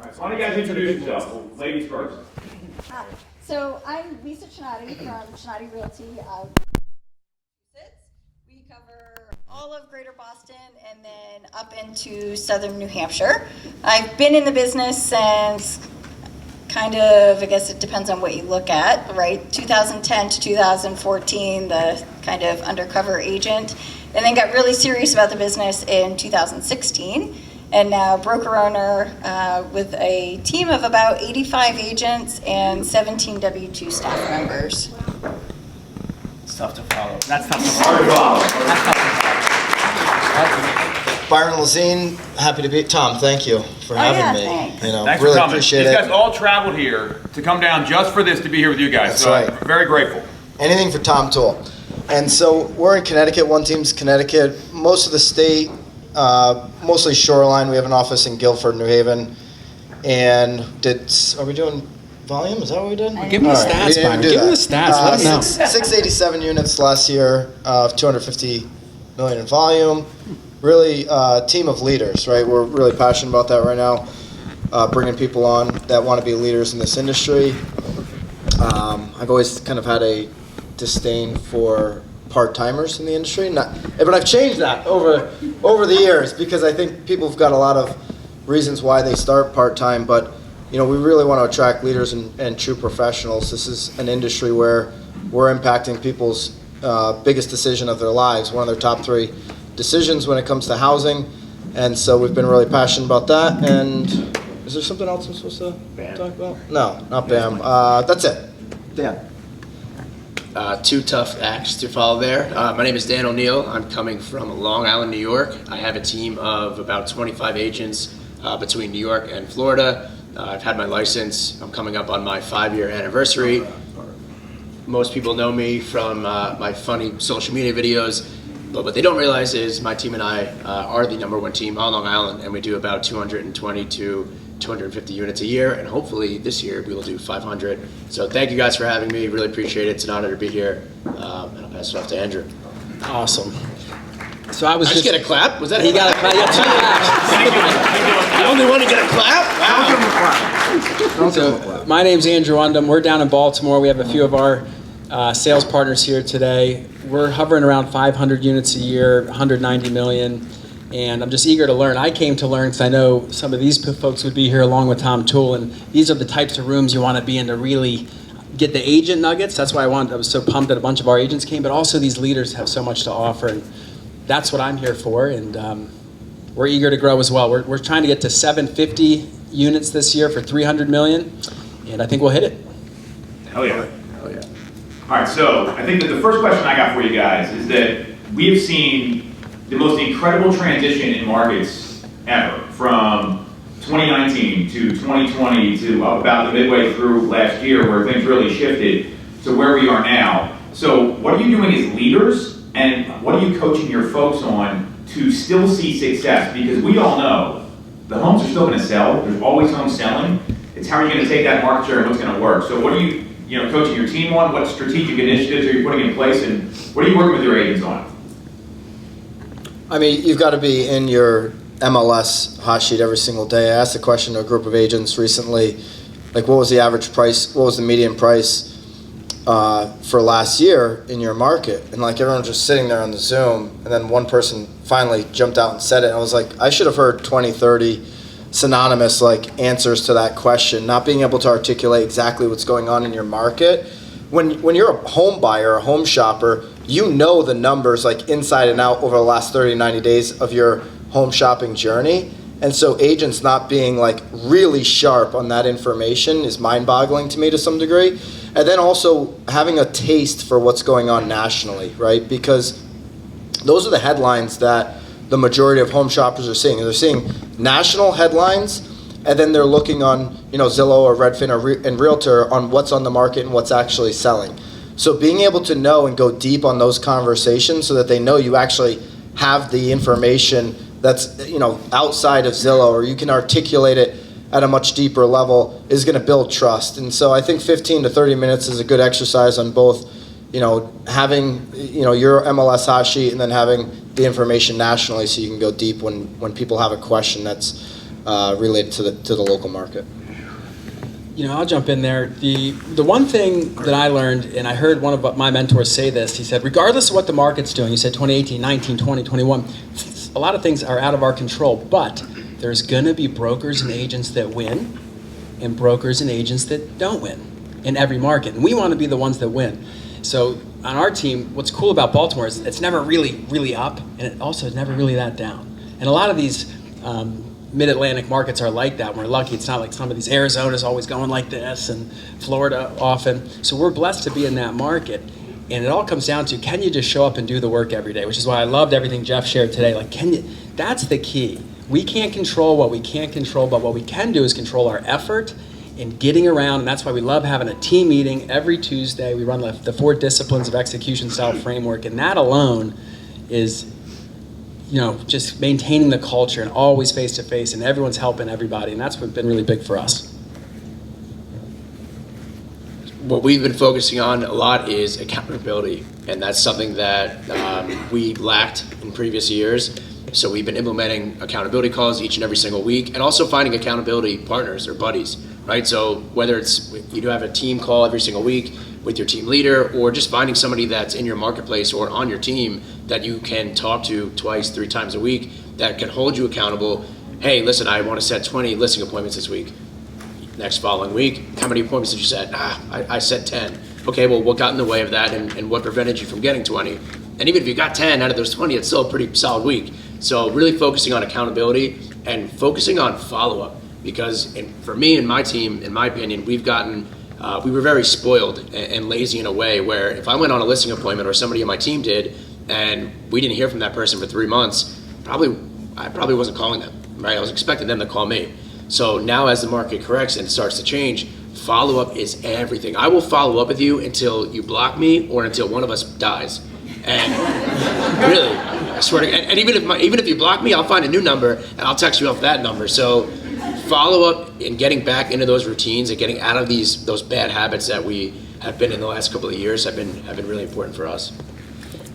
All right, so why don't you guys introduce yourselves? Ladies first. Hi. So I'm Lisa Chinatti from Chinatti Realty of Massachusetts. We cover all of Greater Boston and then up into southern New Hampshire. I've been in the business since kind of, I guess it depends on what you look at, right? 2010 to 2014, the kind of undercover agent, and then got really serious about the business in 2016. And now broker owner with a team of about 85 agents and 17 W-2 staff members. It's tough to follow. That's tough to Hard to follow. Byron Lazine, happy to be. Tom, thank you for having me. Thanks. Thanks really for coming. appreciate These it. guys all traveled here to come down just for this, to be here with you guys. That's so right. I'm very grateful. Anything for Tom Toole. And so we're in Connecticut. One team's Connecticut. Most of the state, mostly shoreline. We have an office in Guilford, New Haven. And are we doing volume? Is that what we did? Give me the stats, Byron. Give me the stats. Let them know. 687 units last year, 250 million in volume. Really a team of leaders, right? We're really passionate about that right now, bringing people on that want to be leaders in this industry. I've always kind of had a disdain for part-timers in the industry, but I've changed that over the years because I think people have got a lot of reasons why they start part-time, but we really want to attract leaders and true professionals. This is an industry where we're impacting people's biggest decision of their lives, one of their top 3 decisions when it comes to housing, and so we've been really passionate about that. And is there something else I'm supposed to talk about? No, not BAM. That's it. Dan. 2 tough acts to follow there. My name is Dan O'Neill. I'm coming from Long Island, New York. I have a team of about 25 agents between New York and Florida. I've had my license. I'm coming up on my 5-year anniversary. Most people know me from my funny social media videos, but what they don't realize is my team and I are the #1 team on Long Island, and we do about 220 to 250 units a year, and hopefully this year we will do 500. So thank you guys for having me. Really appreciate it. It's an honor to be here. And I'll pass it off to Andrew. Awesome. So I was just get a clap? Was that he got a clap? Yeah, 2 claps. The only one to get a clap? Wow. So my name's Andrew Undem. We're down in Baltimore. We have a few of our sales partners here today. We're hovering around 500 units a year, 190 million, and I'm just eager to learn. I came to learn because I know some of these folks would be here along with Tom Toole, and these are the types of rooms you want to be in to really get the agent nuggets. That's why I was so pumped that a bunch of our agents came, but also these leaders have so much to offer, and that's what I'm here for, and we're eager to grow as well. We're trying to get to 750 units this year for 300 million, and I think we'll hit it. Hell yeah. Hell yeah. All right, so I think that the first question I got for you guys is that we have seen the most incredible transition in markets ever, from 2019 to 2020 to about the midway through last year, where things really shifted to where we are now. So what are you doing as leaders, and what are you coaching your folks on to still see success? Because we all know the homes are still going to sell. There's always homes selling. It's how are you going to take that market share and what's going to work. So what are you coaching your team on? What strategic initiatives are you putting in place, and what are you working with your agents on? I mean, you've got to be in your MLS hot sheet every single day. I asked the question to a group of agents recently, like what was the average price, what was the median price for last year in your market? And like everyone was just sitting there on the Zoom, and then one person finally jumped out and said it. And I was like, I should have heard 20, 30 synonymous like answers to that question, not being able to articulate exactly what's going on in your market. When you're a home buyer, a home shopper, you know the numbers like inside and out over the last 30, 90 days of your home shopping journey. And so agents not being like really sharp on that information is mind-boggling to me to some degree. And then also having a taste for what's going on nationally, right? Because those are the headlines that the majority of home shoppers are seeing. They're seeing national headlines, and then they're looking on Zillow or Redfin and Realtor on what's on the market and what's actually selling. So being able to know and go deep on those conversations so that they know you actually have the information that's outside of Zillow, or you can articulate it at a much deeper level, is going to build trust. And so I think 15 to 30 minutes is a good exercise on both, having your MLS hot sheet and then having the information nationally so you can go deep when people have a question that's related to the local market. You know, I'll jump in there. The one thing that I learned, and I heard one of my mentors say this, he said, regardless of what the market's doing, you said 2018, 19, 20, 21, a lot of things are out of our control, but there's going to be brokers and agents that win and brokers and agents that don't win in every market. And we want to be the ones that win. So on our team, what's cool about Baltimore is it's never really, really up, and it also is never really that down. And a lot of these mid-Atlantic markets are like that. We're lucky. It's not like some of these. Arizona's always going like this, and Florida often. So we're blessed to be in that market. And it all comes down to, can you just show up and do the work every day? Which is why I loved everything Jeff shared today. Like, can you? That's the key. We can't control what we can't control, but what we can do is control our effort in getting around. And that's why we love having a team meeting every Tuesday. We run the 4 disciplines of execution style framework, and that alone is, you know, just maintaining the culture and always face to face, and everyone's helping everybody, and that's what's been really big for us. What we've been focusing on a lot is accountability, and that's something that we lacked in previous years. So we've been implementing accountability calls each and every single week, and also finding accountability partners or buddies, right? So whether it's you do have a team call every single week with your team leader, or just finding somebody that's in your marketplace or on your team that you can talk to 2, 3 times a week that can hold you accountable. Hey, listen, I want to set 20 listing appointments this week. Next following week, how many appointments did you set? I set 10. Okay, well, what got in the way of that, and what prevented you from getting 20? And even if you got 10 out of those 20, it's still a pretty solid week. So really focusing on accountability and focusing on follow-up, because for me and my team, in my opinion, we were very spoiled and lazy in a way where if I went on a listing appointment, or somebody on my team did, and we didn't hear from that person for 3 months, I probably wasn't calling them, right? I was expecting them to call me. So now as the market corrects and starts to change, follow-up is everything. I will follow up with you until you block me or until one of us dies. And really, I swear to God, and even if you block me, I'll find a new number and I'll text you off that number. So follow up and getting back into those routines and getting out of those bad habits that we have been in the last couple of years have been really important for us.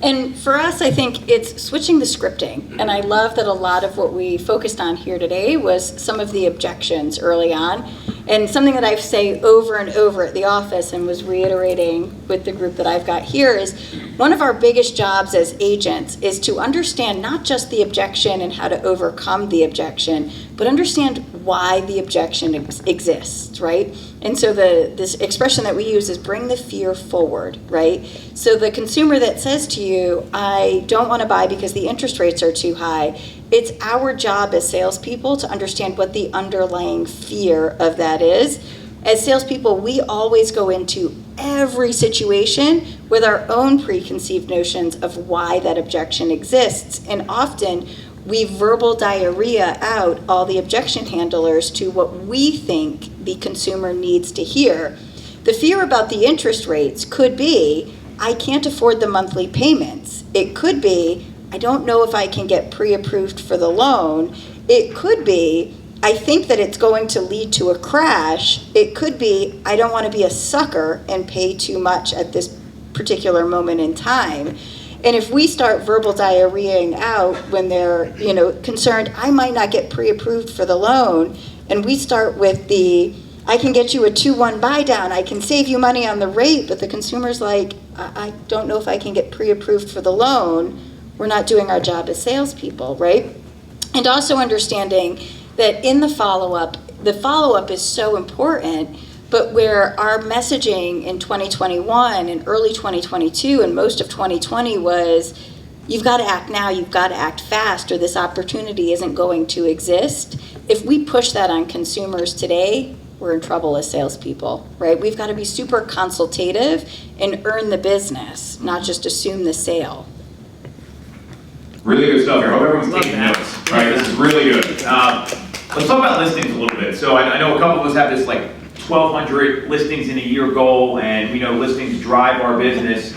And for us, I think it's switching the scripting. And I love that a lot of what we focused on here today was some of the objections early on. And something that I say over and over at the office and was reiterating with the group that I've got here is one of our biggest jobs as agents is to understand not just the objection and how to overcome the objection, but understand why the objection exists, right? And so this expression that we use is bring the fear forward, right? So the consumer that says to you, I don't want to buy because the interest rates are too high, it's our job as salespeople to understand what the underlying fear of that is. As salespeople, we always go into every situation with our own preconceived notions of why that objection exists. And often we verbal diarrhea out all the objection handlers to what we think the consumer needs to hear. The fear about the interest rates could be, I can't afford the monthly payments. It could be, I don't know if I can get pre-approved for the loan. It could be, I think that it's going to lead to a crash. It could be, I don't want to be a sucker and pay too much at this particular moment in time. And if we start verbal diarrheaing out when they're, concerned, I might not get pre-approved for the loan, and we start with I can get you a 2-1 buy down, I can save you money on the rate, but the consumer's like, I don't know if I can get pre-approved for the loan, we're not doing our job as salespeople, right? And also understanding that in the follow-up is so important, but where our messaging in 2021 and early 2022 and most of 2020 was, you've got to act now, you've got to act fast, or this opportunity isn't going to exist. If we push that on consumers today, we're in trouble as salespeople, right? We've got to be super consultative and earn the business, not just assume the sale. Really good stuff here. I hope everyone's taking notes. Right, this is really good. Let's talk about listings a little bit. So I know a couple of us have this 1,200 listings in a year goal, and we know listings drive our business.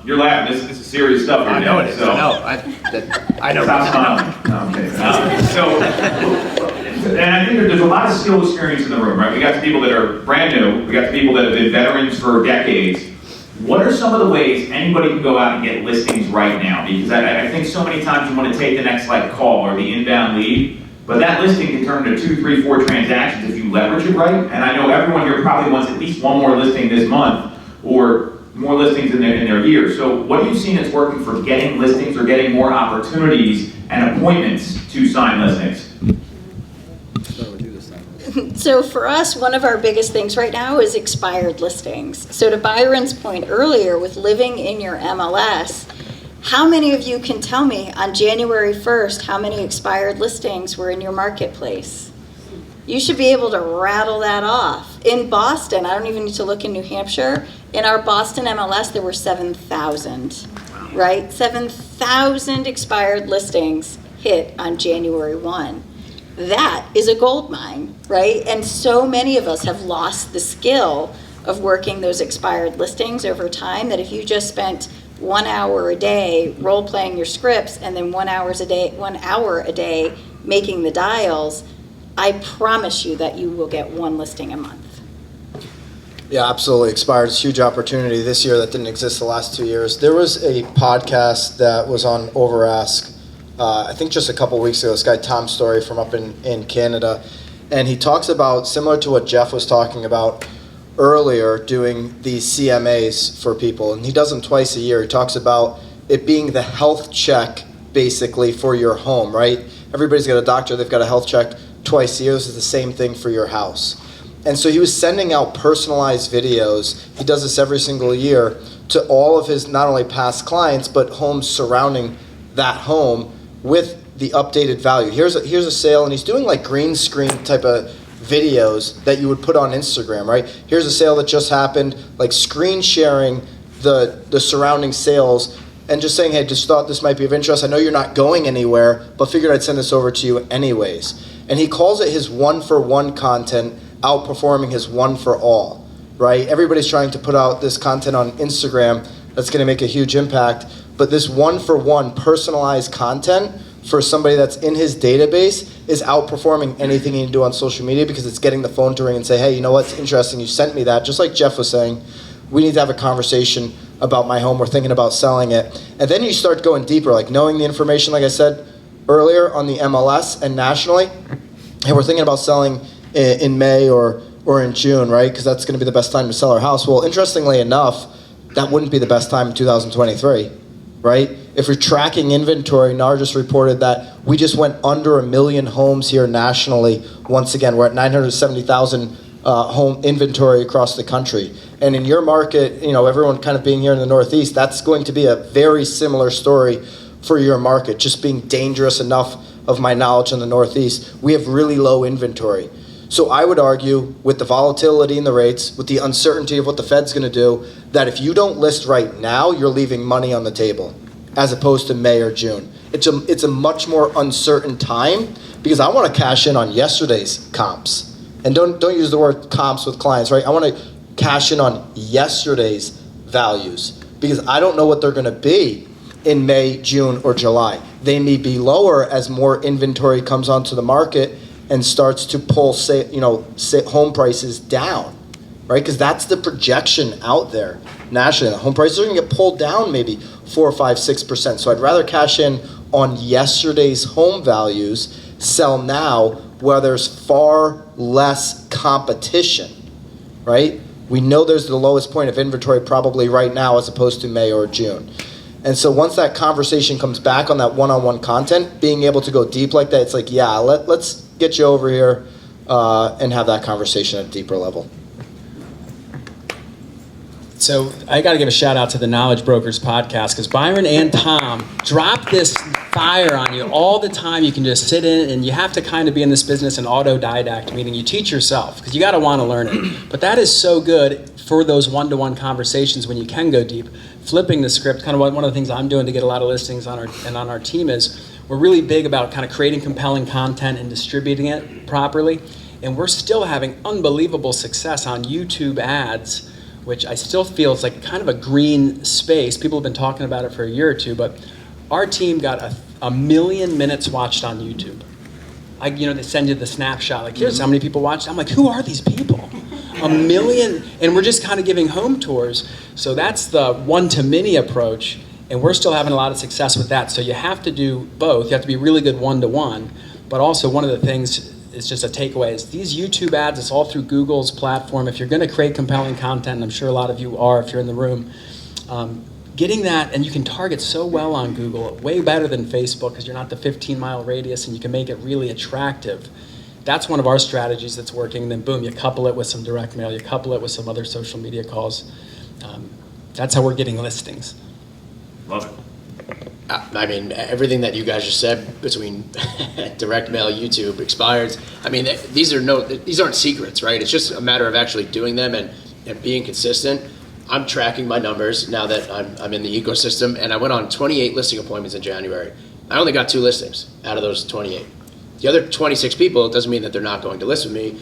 You're laughing. This is serious stuff. I know it is. So, I know. Stop smiling. Okay. And I think there's a lot of skill experience in the room, right? We got the people that are brand new. We got the people that have been veterans for decades. What are some of the ways anybody can go out and get listings right now? Because I think so many times you want to take the next call or the inbound lead, But that listing can turn into 2, 3, 4 transactions if you leverage it right. And I know everyone here probably wants at least one more listing this month or more listings in their year. So what have you seen that's working for getting listings or getting more opportunities and appointments to sign listings? So for us, one of our biggest things right now is expired listings. So to Byron's point earlier with living in your MLS, how many of you can tell me on January 1st how many expired listings were in your marketplace? You should be able to rattle that off. In Boston, I don't even need to look in New Hampshire, in our Boston MLS there were 7,000, right? 7,000 expired listings hit on January 1. That is a gold mine, right? And so many of us have lost the skill of working those expired listings over time that if you just spent 1 hour a day role playing your scripts and then 1 hour a day making the dials, I promise you that you will get one listing a month. Yeah, absolutely. Expired is a huge opportunity this year that didn't exist the last 2 years. There was a podcast that was on Overask, I think just a couple weeks ago, this guy Tom Story from up in Canada, and he talks about, similar to what Jeff was talking about earlier, doing these CMAs for people, and he does them twice a year. He talks about it being the health check basically for your home, right? Everybody's got a doctor, they've got a health check twice a year. This is the same thing for your house. And so he was sending out personalized videos. He does this every single year to all of his not only past clients, but homes surrounding that home with the updated value. Here's a sale, and he's doing like green screen type of videos that you would put on Instagram, right? Here's a sale that just happened, like screen sharing the surrounding sales and just saying, hey, just thought this might be of interest. I know you're not going anywhere, but figured I'd send this over to you anyways. And he calls it his one-for-one content outperforming his one-for-all, right? Everybody's trying to put out this content on Instagram that's going to make a huge impact, but this one-for-one personalized content for somebody that's in his database is outperforming anything you can do on social media because it's getting the phone to ring and say, hey, you know what's interesting? You sent me that. Just like Jeff was saying, we need to have a conversation about my home. We're thinking about selling it. And then you start going deeper, like knowing the information, like I said earlier, on the MLS and nationally. Hey, we're thinking about selling in May or in June, right? Because that's going to be the best time to sell our house. Well, interestingly enough, that wouldn't be the best time in 2023, right? If you're tracking inventory, NAR just reported that we just went under 1 million homes here nationally. Once again, we're at 970,000 home inventory across the country. And in your market, you know, everyone kind of being here in the Northeast, that's going to be a very similar story for your market, just being dangerous enough of my knowledge in the Northeast. We have really low inventory. So I would argue with the volatility in the rates, with the uncertainty of what the Fed's going to do, that if you don't list right now, you're leaving money on the table as opposed to May or June. It's a much more uncertain time because I want to cash in on yesterday's comps. And don't use the word comps with clients, right? I want to cash in on yesterday's values because I don't know what they're going to be in May, June, or July. They may be lower as more inventory comes onto the market and starts to pull, home prices down, right? Because that's the projection out there nationally. The home prices are going to get pulled down maybe 4, 5, 6%. So I'd rather cash in on yesterday's home values, sell now where there's far less competition, right? We know there's the lowest point of inventory probably right now as opposed to May or June. And so once that conversation comes back on that one-on-one content, being able to go deep like that, it's like, yeah, let's get you over here and have that conversation at a deeper level. So I got to give a shout out to the Knowledge Brokers podcast because Byron and Tom drop this fire on you all the time. You can just sit in and you have to kind of be in this business an autodidact, meaning you teach yourself because you got to want to learn it. But that is so good for those one-to-one conversations when you can go deep. Flipping the script, kind of one of the things I'm doing to get a lot of listings on our team is we're really big about kind of creating compelling content and distributing it properly. And we're still having unbelievable success on YouTube ads, which I still feel is like kind of a green space. People have been talking about it for a year or two, but our team got a million minutes watched on YouTube. They send you the snapshot, like here's how many people watched. I'm like, who are these people? 1 million, and we're just kind of giving home tours. So that's the one-to-many approach, and we're still having a lot of success with that. So you have to do both. You have to be really good one-to-one, But also one of the things is just a takeaway is these YouTube ads, it's all through Google's platform. If you're going to create compelling content, and I'm sure a lot of you are if you're in the room, getting that, and you can target so well on Google, way better than Facebook because you're not the 15-mile radius and you can make it really attractive. That's one of our strategies that's working. And then boom, you couple it with some direct mail, you couple it with some other social media calls. That's how we're getting listings. Love it. I mean, everything that you guys just said between direct mail, YouTube, expireds. I mean, these aren't secrets, right? It's just a matter of actually doing them and being consistent. I'm tracking my numbers now that I'm in the ecosystem, and I went on 28 listing appointments in January. I only got 2 listings out of those 28. The other 26 people, it doesn't mean that they're not going to list with me.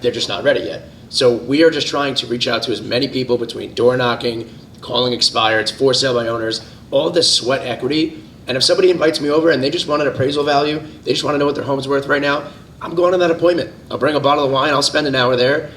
They're just not ready yet. So we are just trying to reach out to as many people between door knocking, calling expireds, for sale by owners, all this sweat equity. And if somebody invites me over and they just want an appraisal value, they just want to know what their home's worth right now, I'm going to that appointment. I'll bring a bottle of wine, I'll spend an hour there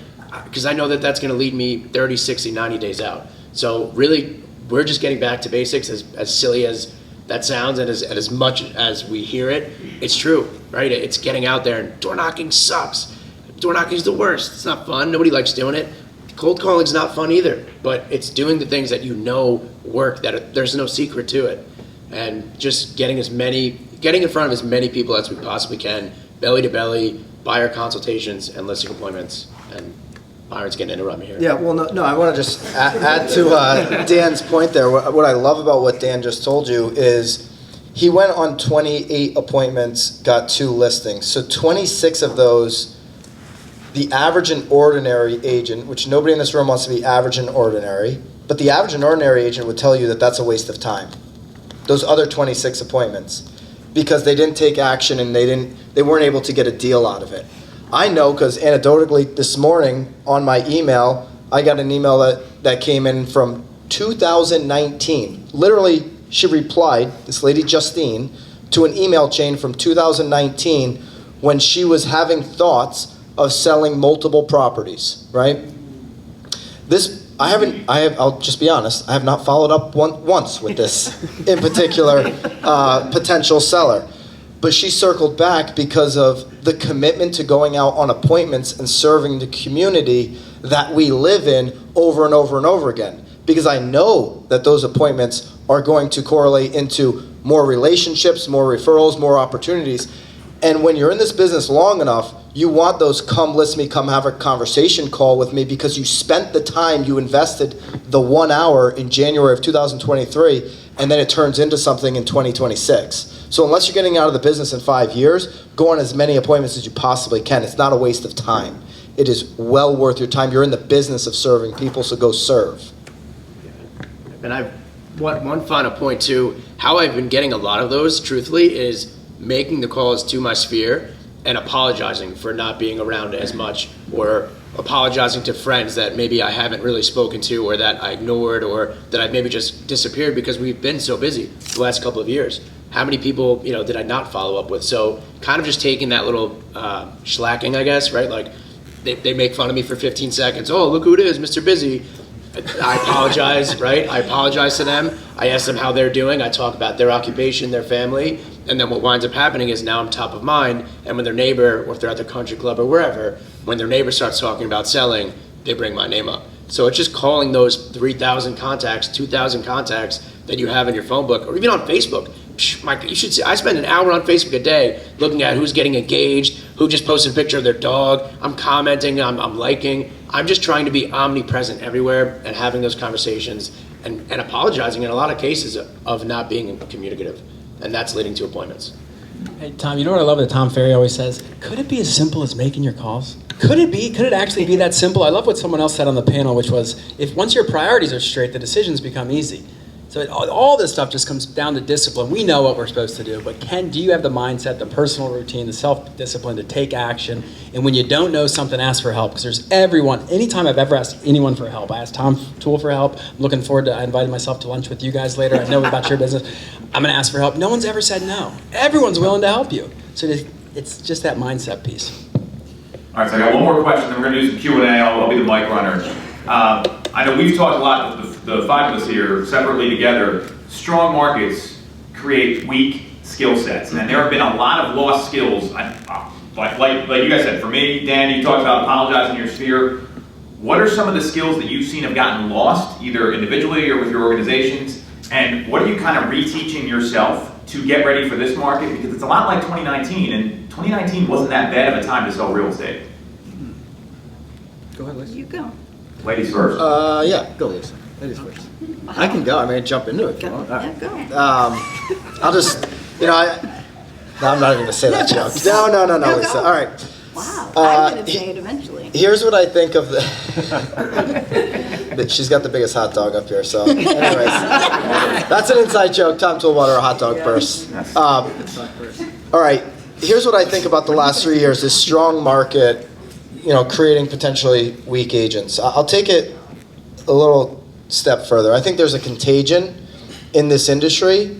because I know that that's going to lead me 30, 60, 90 days out. So really, we're just getting back to basics, as silly as that sounds and as much as we hear it, it's true, right? It's getting out there, and door knocking sucks. Door knocking is the worst. It's not fun. Nobody likes doing it. Cold calling's not fun either, but it's doing the things that you know work, that there's no secret to it. And just getting in front of as many people as we possibly can, belly to belly, buyer consultations, and listing appointments. And Byron's getting to interrupt me here. Yeah, well, no, I want to just add to Dan's point there. What I love about what Dan just told you is he went on 28 appointments, got 2 listings. So 26 of those, the average and ordinary agent, which nobody in this room wants to be average and ordinary, but the average and ordinary agent would tell you that that's a waste of time. Those other 26 appointments, because they didn't take action and they weren't able to get a deal out of it. I know because anecdotally this morning on my email, I got an email that came in from 2019. Literally, she replied, this lady Justine, to an email chain from 2019 when she was having thoughts of selling multiple properties, right? I'll just be honest, I have not followed up once with this in particular potential seller. But she circled back because of the commitment to going out on appointments and serving the community that we live in over and over and over again. Because I know that those appointments are going to correlate into more relationships, more referrals, more opportunities. And when you're in this business long enough, you want those come list me, come have a conversation call with me because you spent the time, you invested the 1 hour in January of 2023, and then it turns into something in 2026. So unless you're getting out of the business in 5 years, go on as many appointments as you possibly can. It's not a waste of time. It is well worth your time. You're in the business of serving people, so go serve. And one final point too, how I've been getting a lot of those, truthfully, is making the calls to my sphere and apologizing for not being around as much, or apologizing to friends that maybe I haven't really spoken to, or that I ignored, or that I've maybe just disappeared because we've been so busy the last couple of years. How many people, did I not follow up with? So kind of just taking that little slacking, I guess, right? Like they make fun of me for 15 seconds. Oh, look who it is, Mr. Busy. I apologize, right? I apologize to them. I ask them how they're doing. I talk about their occupation, their family. And then what winds up happening is now I'm top of mind. And when their neighbor, or if they're at their country club or wherever, when their neighbor starts talking about selling, they bring my name up. So it's just calling those 3,000 contacts, 2,000 contacts that you have in your phone book, or even on Facebook. Mike, you should see, I spend an hour on Facebook a day looking at who's getting engaged, who just posted a picture of their dog. I'm commenting, I'm liking. I'm just trying to be omnipresent everywhere and having those conversations and apologizing in a lot of cases of not being communicative. And that's leading to appointments. Hey, Tom, you know what I love that Tom Ferry always says? Could it be as simple as making your calls? Could it actually be that simple? I love what someone else said on the panel, which was, if once your priorities are straight, the decisions become easy. So all this stuff just comes down to discipline. We know what we're supposed to do, but do you have the mindset, the personal routine, the self-discipline to take action? And when you don't know something, ask for help. Because anytime I've ever asked anyone for help, I asked Tom Toole for help. I'm looking forward to, I invited myself to lunch with you guys later. I know about your business. I'm gonna ask for help. No one's ever said no. Everyone's willing to help you. So it's just that mindset piece. All right, so I got one more question, then we're gonna do some Q&A. I'll be the mic runner. I know we've talked a lot, the 5 of us here, separately together. Strong markets create weak, skill sets, and there have been a lot of lost skills. Like you guys said, for me, Dan, you talked about apologizing your sphere. What are some of the skills that you've seen have gotten lost, either individually or with your organizations? And what are you kind of reteaching yourself to get ready for this market? Because it's a lot like 2019, and 2019 wasn't that bad of a time to sell real estate. Go ahead, Lisa. You go. Ladies first. Yeah, go, Lisa. Ladies first. I can go. I mean, jump into it if you want. All Yeah, right. go. I'll just, no, I'm not even gonna say that joke. No, No, Lisa. go. All right. Wow, Uh, I'm gonna say it eventually. Here's what I think of the. She's got the biggest hot dog up here, so. Anyways, that's an inside joke. Tom Toole bought her a hot dog first. All right. Here's what I think about the last 3 years: this strong market, creating potentially weak agents. I'll take it a little step further. I think there's a contagion in this industry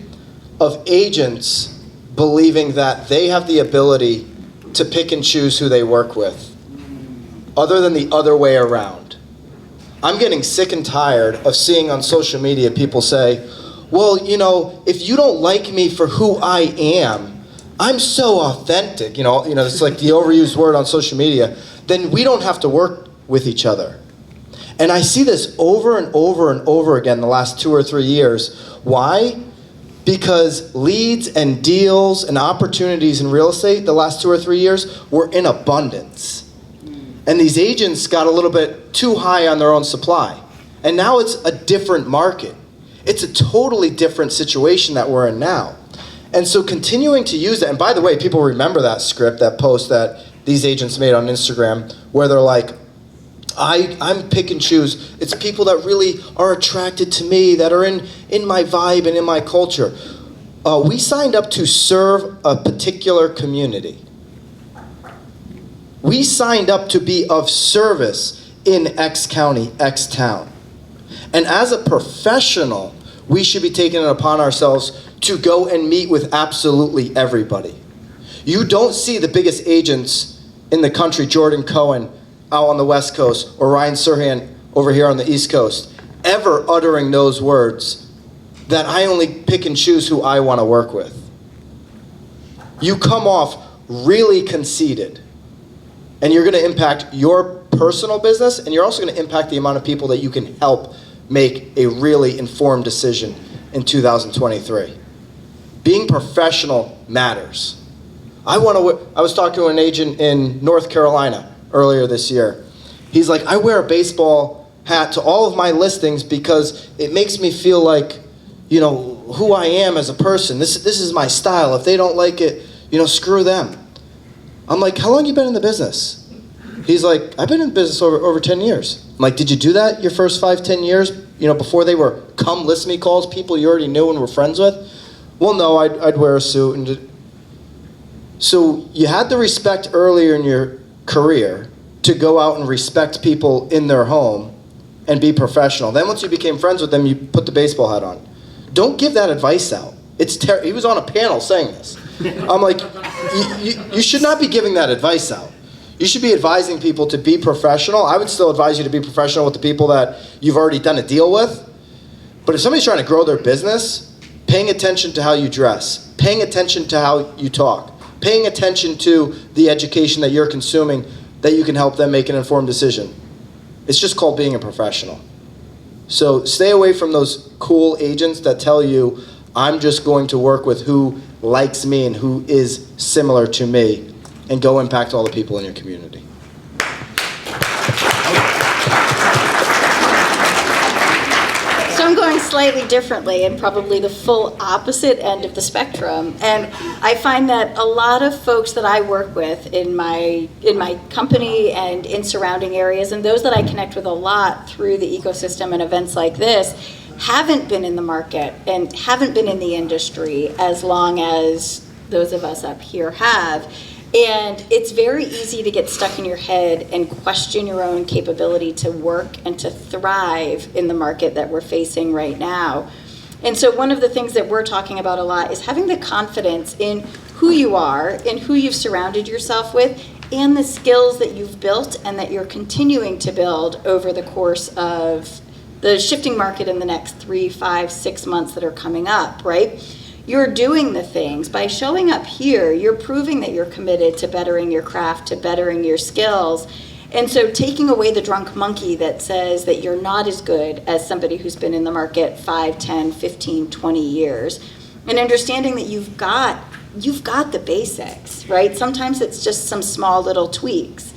of agents believing that they have the ability to pick and choose who they work with, other than the other way around. I'm getting sick and tired of seeing on social media people say, well, if you don't like me for who I am, I'm so authentic, it's like the overused word on social media, then we don't have to work with each other. And I see this over and over and over again the last 2 or 3 years. Why? Because leads and deals and opportunities in real estate the last 2 or 3 years were in abundance. And these agents got a little bit too high on their own supply. And now it's a different market. It's a totally different situation that we're in now. And so continuing to use that, and by the way, people remember that script, that post that these agents made on Instagram, where they're like, I'm pick and choose. It's people that really are attracted to me, that are in my vibe and in my culture. We signed up to serve a particular community. We signed up to be of service in X county, X town. And as a professional, we should be taking it upon ourselves to go and meet with absolutely everybody. You don't see the biggest agents in the country, Jordan Cohen, out on the West Coast, or Ryan Serhan over here on the East Coast, ever uttering those words that I only pick and choose who I want to work with. You come off really conceited, and you're going to impact your personal business, and you're also going to impact the amount of people that you can help make a really informed decision in 2023. Being professional matters. I was talking to an agent in North Carolina earlier this year. He's like, I wear a baseball hat to all of my listings because it makes me feel like, who I am as a person. This is my style. If they don't like it, screw them. I'm like, how long you been in the business? He's like, I've been in business over 10 years. I'm like, did you do that your first 5-10 years, before they were come list me calls, people you already knew and were friends with? Well, no, I'd wear a suit. So you had the respect earlier in your career to go out and respect people in their home and be professional. Then once you became friends with them, you put the baseball hat on. Don't give that advice out. He was on a panel saying this. I'm like, you should not be giving that advice out. You should be advising people to be professional. I would still advise you to be professional with the people that you've already done a deal with. But if somebody's trying to grow their business, paying attention to how you dress, paying attention to how you talk, paying attention to the education that you're consuming, that you can help them make an informed decision. It's just called being a professional. So stay away from those cool agents that tell you, I'm just going to work with who likes me and who is similar to me, and go impact all the people in your community. So I'm going slightly differently and probably the full opposite end of the spectrum. And I find that a lot of folks that I work with in my company and in surrounding areas, and those that I connect with a lot through the ecosystem and events like this, haven't been in the market and haven't been in the industry as long as those of us up here have. And it's very easy to get stuck in your head and question your own capability to work and to thrive in the market that we're facing right now. And so one of the things that we're talking about a lot is having the confidence in who you are, in who you've surrounded yourself with, and the skills that you've built and that you're continuing to build over the course of the shifting market in the next 3, 5, 6 months that are coming up, right? you're doing the things. By showing up here, you're proving that you're committed to bettering your craft, to bettering your skills. And so taking away the drunk monkey that says that you're not as good as somebody who's been in the market 5, 10, 15, 20 years, and understanding that you've got the basics, right? Sometimes it's just some small little tweaks.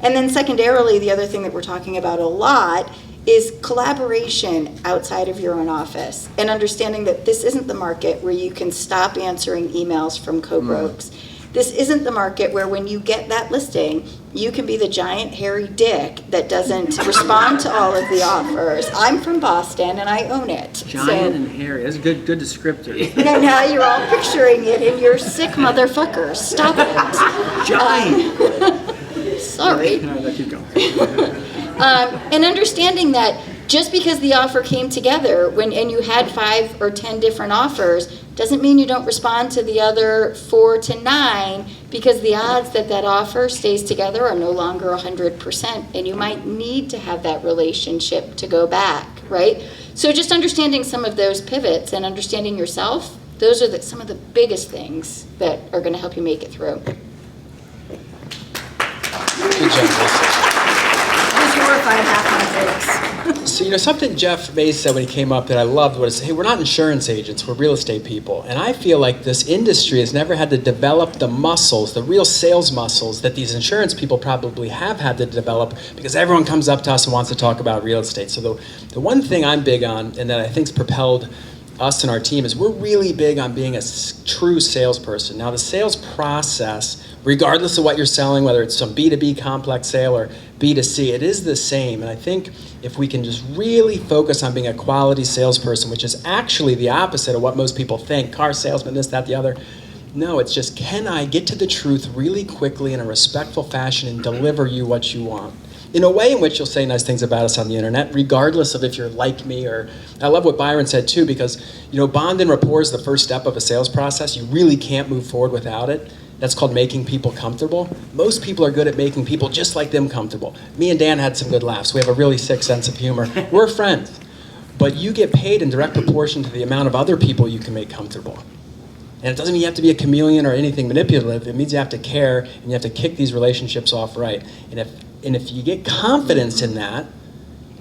And then secondarily, the other thing that we're talking about a lot is collaboration outside of your own office, and understanding that this isn't the market where you can stop answering emails from co-brokes. This isn't the market where when you get that listing, you can be the giant hairy dick that doesn't respond to all of the offers. I'm from Boston and I own it. Giant and hairy. That's a good descriptor. Now you're all picturing it and you're sick motherfuckers. Stop it. Giant. Sorry. No, keep going. And understanding that just because the offer came together and you had 5 or 10 different offers doesn't mean you don't respond to the other 4 to 9, because the odds that that offer stays together are no longer 100%, and you might need to have that relationship to go back, right? So just understanding some of those pivots and understanding yourself, those are some of the biggest things that are going to help you make it through. Good job. I was horrified half my breaks. So, something Jeff Mays said when he came up that I loved was, hey, we're not insurance agents, we're real estate people. And I feel like this industry has never had to develop the muscles, the real sales muscles that these insurance people probably have had to develop, because everyone comes up to us and wants to talk about real estate. So the one thing I'm big on, and that I think's propelled us and our team, is we're really big on being a true salesperson. Now, the sales process, regardless of what you're selling, whether it's some B2B complex sale or B2C, it is the same. And I think if we can just really focus on being a quality salesperson, which is actually the opposite of what most people think, car salesman, this, that, the other. No, it's just, can I get to the truth really quickly in a respectful fashion and deliver you what you want? In a way in which you'll say nice things about us on the internet, regardless of if you're like me or... I love what Byron said too, because bond and rapport is the first step of a sales process. You really can't move forward without it. That's called making people comfortable. Most people are good at making people just like them comfortable. Me and Dan had some good laughs. We have a really sick sense of humor. We're friends. But you get paid in direct proportion to the amount of other people you can make comfortable. And it doesn't mean you have to be a chameleon or anything manipulative. It means you have to care and you have to kick these relationships off right. And if you get confidence in that,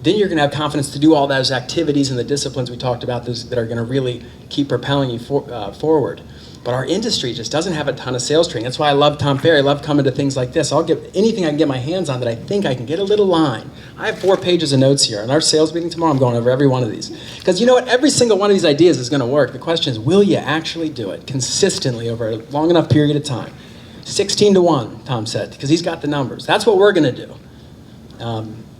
then you're going to have confidence to do all those activities and the disciplines we talked about that are going to really keep propelling you forward. But our industry just doesn't have a ton of sales training. That's why I love Tom Ferry. I love coming to things like this. I'll get anything I can get my hands on that I think I can get a little line. I have 4 pages of notes here. In our sales meeting tomorrow, I'm going over every one of these. Because you know what? Every single one of these ideas is going to work. The question is, will you actually do it consistently over a long enough period of time? 16 to 1, Tom said, because he's got the numbers. That's what we're going to do.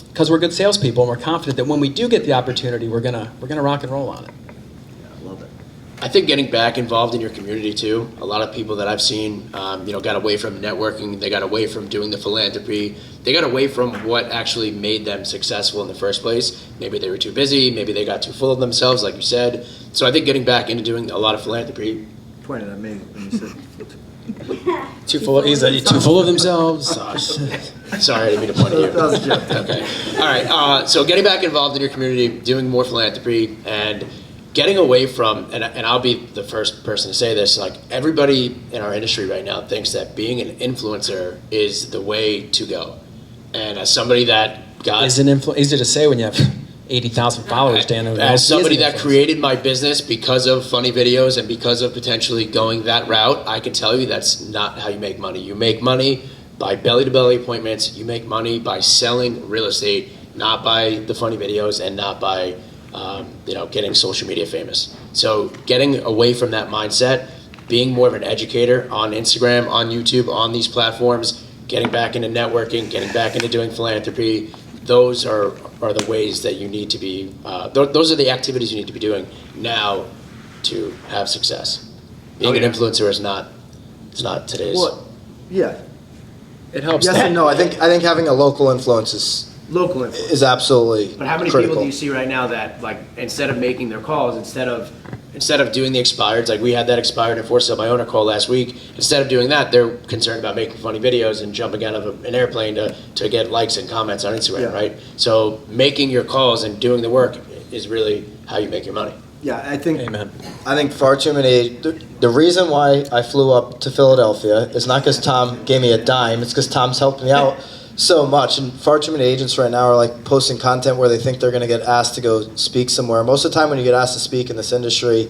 Because we're good salespeople, and we're confident that when we do get the opportunity, we're gonna rock and roll on it. I love it. I think getting back involved in your community too. A lot of people that I've seen, got away from networking. They got away from doing the philanthropy. They got away from what actually made them successful in the first place. Maybe they were too busy. Maybe they got too full of themselves, like you said. So I think getting back into doing a lot of philanthropy. Pointed at me when you said. Too full of themselves. Sorry, I didn't mean to point at you. That was a joke. Okay. All right. So getting back involved in your community, doing more philanthropy, and getting away from, and I'll be the first person to say this, like everybody in our industry right now thinks that being an influencer is the way to go. And as somebody that got... Easy to say when you have 80,000 followers, Dan. As somebody that created my business because of funny videos and because of potentially going that route, I can tell you that's not how you make money. You make money by belly-to-belly appointments. You make money by selling real estate, not by the funny videos and not by getting social media famous. So getting away from that mindset, being more of an educator on Instagram, on YouTube, on these platforms, getting back into networking, getting back into doing philanthropy, those are the ways that you need to be, those are the activities you need to be doing now to have success. Being an influencer is not today's. Well, yeah, It helps. Yes and no. I think having a local influence local influence. is absolutely But how many critical. people do you see right now that, like, instead of making their calls, instead of doing the expireds, like we had that expired and forced sale by owner call last week, instead of doing that, they're concerned about making funny videos and jumping out of an airplane to get likes and comments on Instagram, Yeah. right? So making your calls and doing the work is really how you make your money. Yeah, I think. Amen. I think far too many. The reason why I flew up to Philadelphia is not because Tom gave me a dime. It's because Tom's helped me out so much. And far too many agents right now are like posting content where they think they're going to get asked to go speak somewhere. Most of the time, when you get asked to speak in this industry,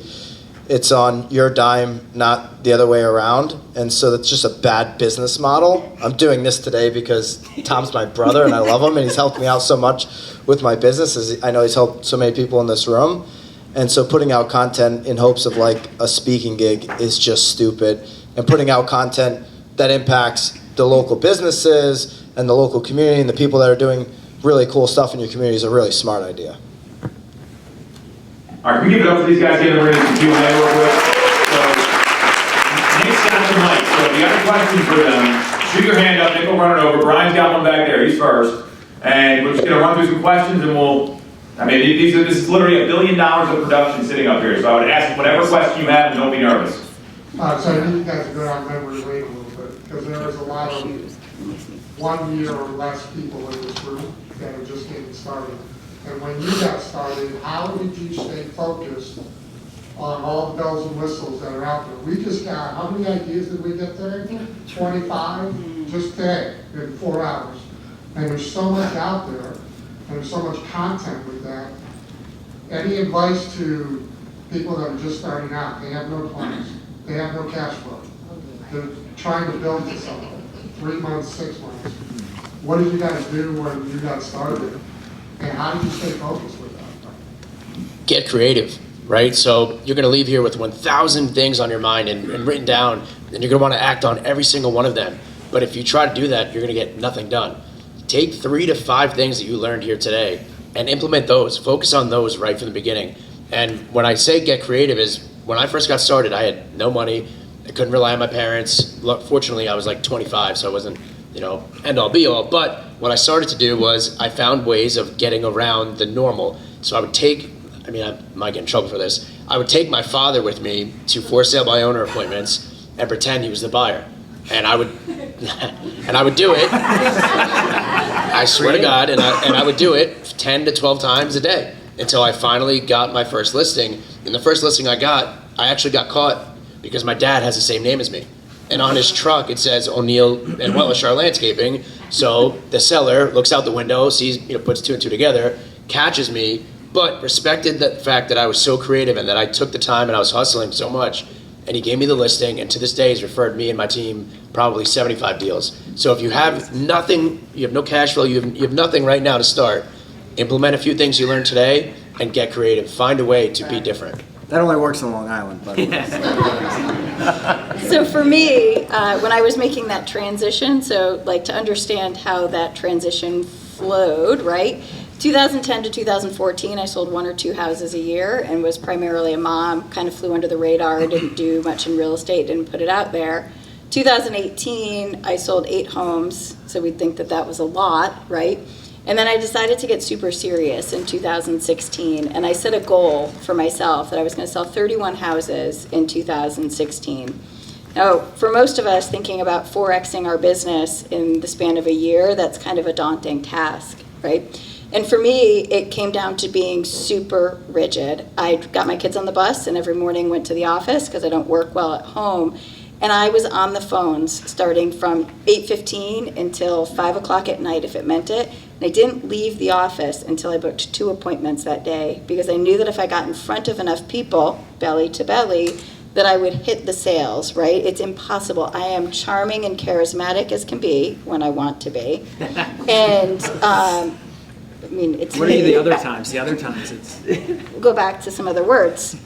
it's on your dime, not the other way around. And so that's just a bad business model. I'm doing this today because Tom's my brother and I love him and he's helped me out so much with my business. As I know he's helped so many people in this room. And so putting out content in hopes of like a speaking gig is just stupid. And putting out content that impacts the local businesses and the local community and the people that are doing really cool stuff in your community is a really smart idea. All right, can we give it up for these guys getting ready to Q&A real quick? So, Nick's got the mic, so if you got a question for them, shoot your hand up, Nick will run it over. Brian's got one back there, he's first. And we're just gonna run through some questions and this is literally $1 billion of production sitting up here. So I would ask whatever question you have and don't be nervous. So I need you guys to go down memory lane a little bit, because there is a lot of 1 year or less people in this room that are just getting started. And when you got started, how did you stay focused on all the bells and whistles that are out there? We just got, how many ideas did we get today? 25, just today, in 4 hours. And there's so much out there, and there's so much content with that. Any advice to people that are just starting out? They have no plans, they have no cash flow. They're trying to build to something, 3 months, 6 months. What did you guys do when you got started? And how did you stay focused with that? Get creative, right? So you're going to leave here with 1,000 things on your mind and written down, and you're going to want to act on every single one of them. But if you try to do that, you're going to get nothing done. Take 3 to 5 things that you learned here today and implement those. Focus on those right from the beginning. And when I say get creative is, when I first got started, I had no money. I couldn't rely on my parents. Fortunately, I was like 25, so I wasn't, end all be all. But what I started to do was I found ways of getting around the normal. So I would take, I might get in trouble for this. I would take my father with me to for sale by owner appointments and pretend he was the buyer. And I would, and I would do it. I swear to God, and I would do it 10 to 12 times a day until I finally got my first listing. And the first listing I got, I actually got caught because my dad has the same name as me. And on his truck, it says O'Neill and Wellishar Landscaping. So the seller looks out the window, sees, puts 2 and 2 together, catches me, but respected the fact that I was so creative and that I took the time and I was hustling so much. And he gave me the listing, and to this day, he's referred me and my team probably 75 deals. So if you have nothing, you have no cash flow, you have nothing right now to start, implement a few things you learned today and get creative. Find a way to be different. That only works on Long Island, by the way. So for me, when I was making that transition, so like to understand how that transition flowed, right? 2010 to 2014, I sold 1 or 2 houses a year and was primarily a mom, kind of flew under the radar, didn't do much in real estate, didn't put it out there. 2018, I sold 8 homes, so we'd think that that was a lot, right? And then I decided to get super serious in 2016, and I set a goal for myself that I was going to sell 31 houses in 2016. Now, for most of us, thinking about 4Xing our business in the span of a year, that's kind of a daunting task, right? And for me, it came down to being super rigid. I got my kids on the bus and every morning went to the office because I don't work well at home. And I was on the phones starting from 8:15 until 5 o'clock at night if it meant it. And I didn't leave the office until I booked 2 appointments that day because I knew that if I got in front of enough people, belly to belly, that I would hit the sales, right? It's impossible. I am charming and charismatic as can be when I want to be. And it's what are you the other times? The other times it's... We'll go back to some other words.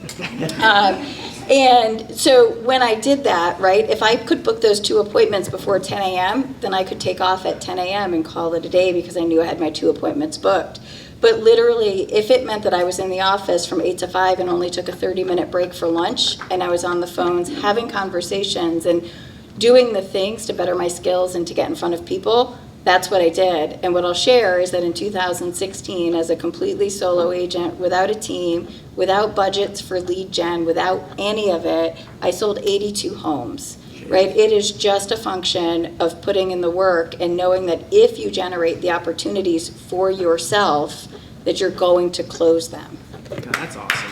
And so when I did that, right, if I could book those 2 appointments before 10 a.m., then I could take off at 10 a.m. and call it a day because I knew I had my 2 appointments booked. But literally, if it meant that I was in the office from 8 to 5 and only took a 30-minute break for lunch, and I was on the phones having conversations and doing the things to better my skills and to get in front of people, that's what I did. And what I'll share is that in 2016, as a completely solo agent, without a team, without budgets for lead gen, without any of it, I sold 82 homes, right? It is just a function of putting in the work and knowing that if you generate the opportunities for yourself, that you're going to close them. God, that's awesome.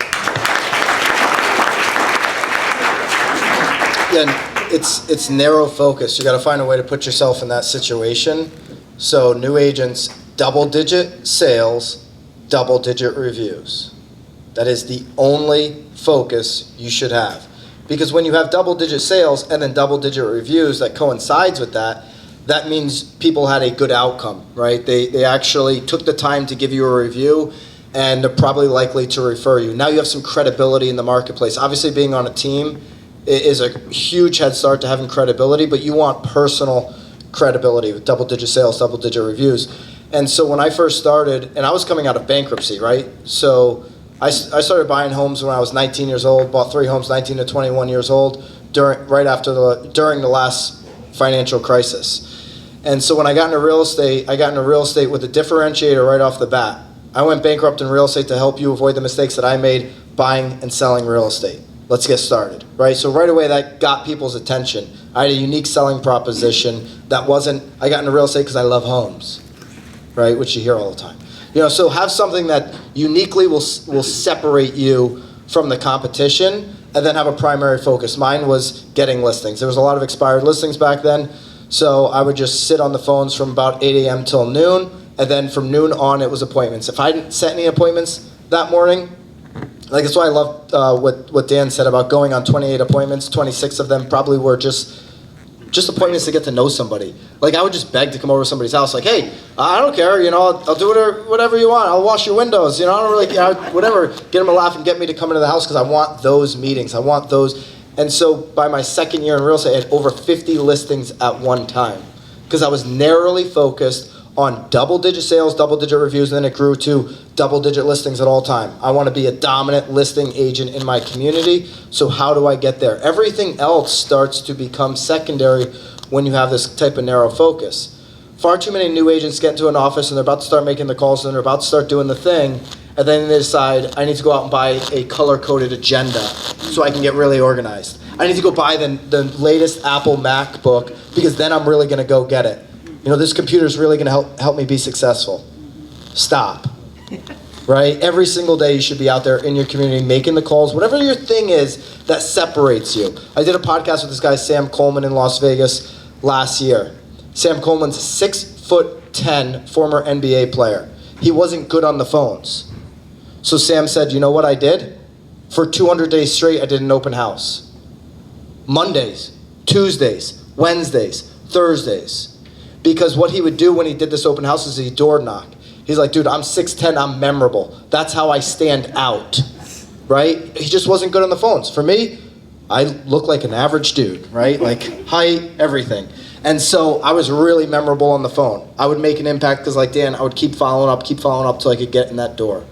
again, it's narrow focus. You got to find a way to put yourself in that situation. So new agents, double-digit sales, double-digit reviews. That is the only focus you should have. Because when you have double-digit sales and then double-digit reviews that coincides with that, that means people had a good outcome, right? They actually took the time to give you a review, and they're probably likely to refer you. Now you have some credibility in the marketplace. Obviously, being on a team is a huge head start to having credibility, but you want personal credibility with double-digit sales, double-digit reviews. And so when I first started, and I was coming out of bankruptcy, right? So I started buying homes when I was 19 years old, bought 3 homes 19 to 21 years old during the last financial crisis. And so when I got into real estate, I got into real estate with a differentiator right off the bat. I went bankrupt in real estate to help you avoid the mistakes that I made buying and selling real estate. Let's get started, right? So right away that got people's attention. I had a unique selling proposition that wasn't, I got into real estate because I love homes, right? Which you hear all the time. You know, so have something that uniquely will separate you from the competition, and then have a primary focus. Mine was getting listings. There was a lot of expired listings back then. So I would just sit on the phones from about 8 a.m. till noon, and then from noon on it was appointments. If I didn't set any appointments that morning, like that's why I loved what Dan said about going on 28 appointments. 26 of them probably were just appointments to get to know somebody. Like I would just beg to come over to somebody's house. Like, hey, I don't care, you know, I'll do whatever you want. I'll wash your windows, you know, I don't really care, whatever. Get them to laugh and get me to come into the house because I want those meetings. I want those. And so by my second year in real estate, I had over 50 listings at one time because I was narrowly focused on double-digit sales, double-digit reviews, and then it grew to double-digit listings at all time. I want to be a dominant listing agent in my community, so how do I get there? Everything else starts to become secondary when you have this type of narrow focus. Far too many new agents get into an office and they're about to start making the calls and they're about to start doing the thing, and then they decide, I need to go out and buy a color-coded agenda so I can get really organized. I need to go buy the latest Apple MacBook because then I'm really going to go get it. You know, this computer is really going to help me be successful. Stop. Right? Every single day you should be out there in your community making the calls, whatever your thing is that separates you. I did a podcast with this guy, Sam Coleman, in Las Vegas last year. Sam Coleman's a 6'10" former NBA player. He wasn't good on the phones. So Sam said, you know what I did? For 200 days straight, I did an open house. Mondays, Tuesdays, Wednesdays, Thursdays. Because what he would do when he did this open house is he'd door knock. He's like, dude, I'm 6'10", I'm memorable. That's how I stand out, right? He just wasn't good on the phones. For me, I look like an average dude, right? Like height, everything. And so I was really memorable on the phone. I would make an impact because like Dan, I would keep following up till I could get in that door.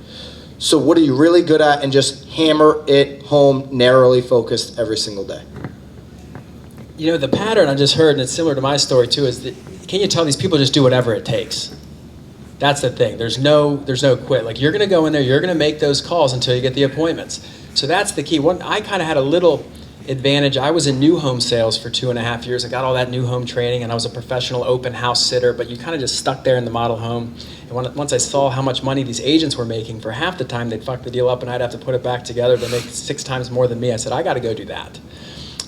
So what are you really good at, and just hammer it home, narrowly focused every single day. You know, the pattern I just heard, and it's similar to my story too, is that can you tell these people just do whatever it takes? That's the thing. There's no quit. Like you're going to go in there, you're going to make those calls until you get the appointments. So that's the key. I kind of had a little advantage. I was in new home sales for 2.5 years. I got all that new home training, and I was a professional open house sitter, but you kind of just stuck there in the model home. And once I saw how much money these agents were making, for half the time they'd fuck the deal up and I'd have to put it back together to make 6 times more than me. I said, I got to go do that.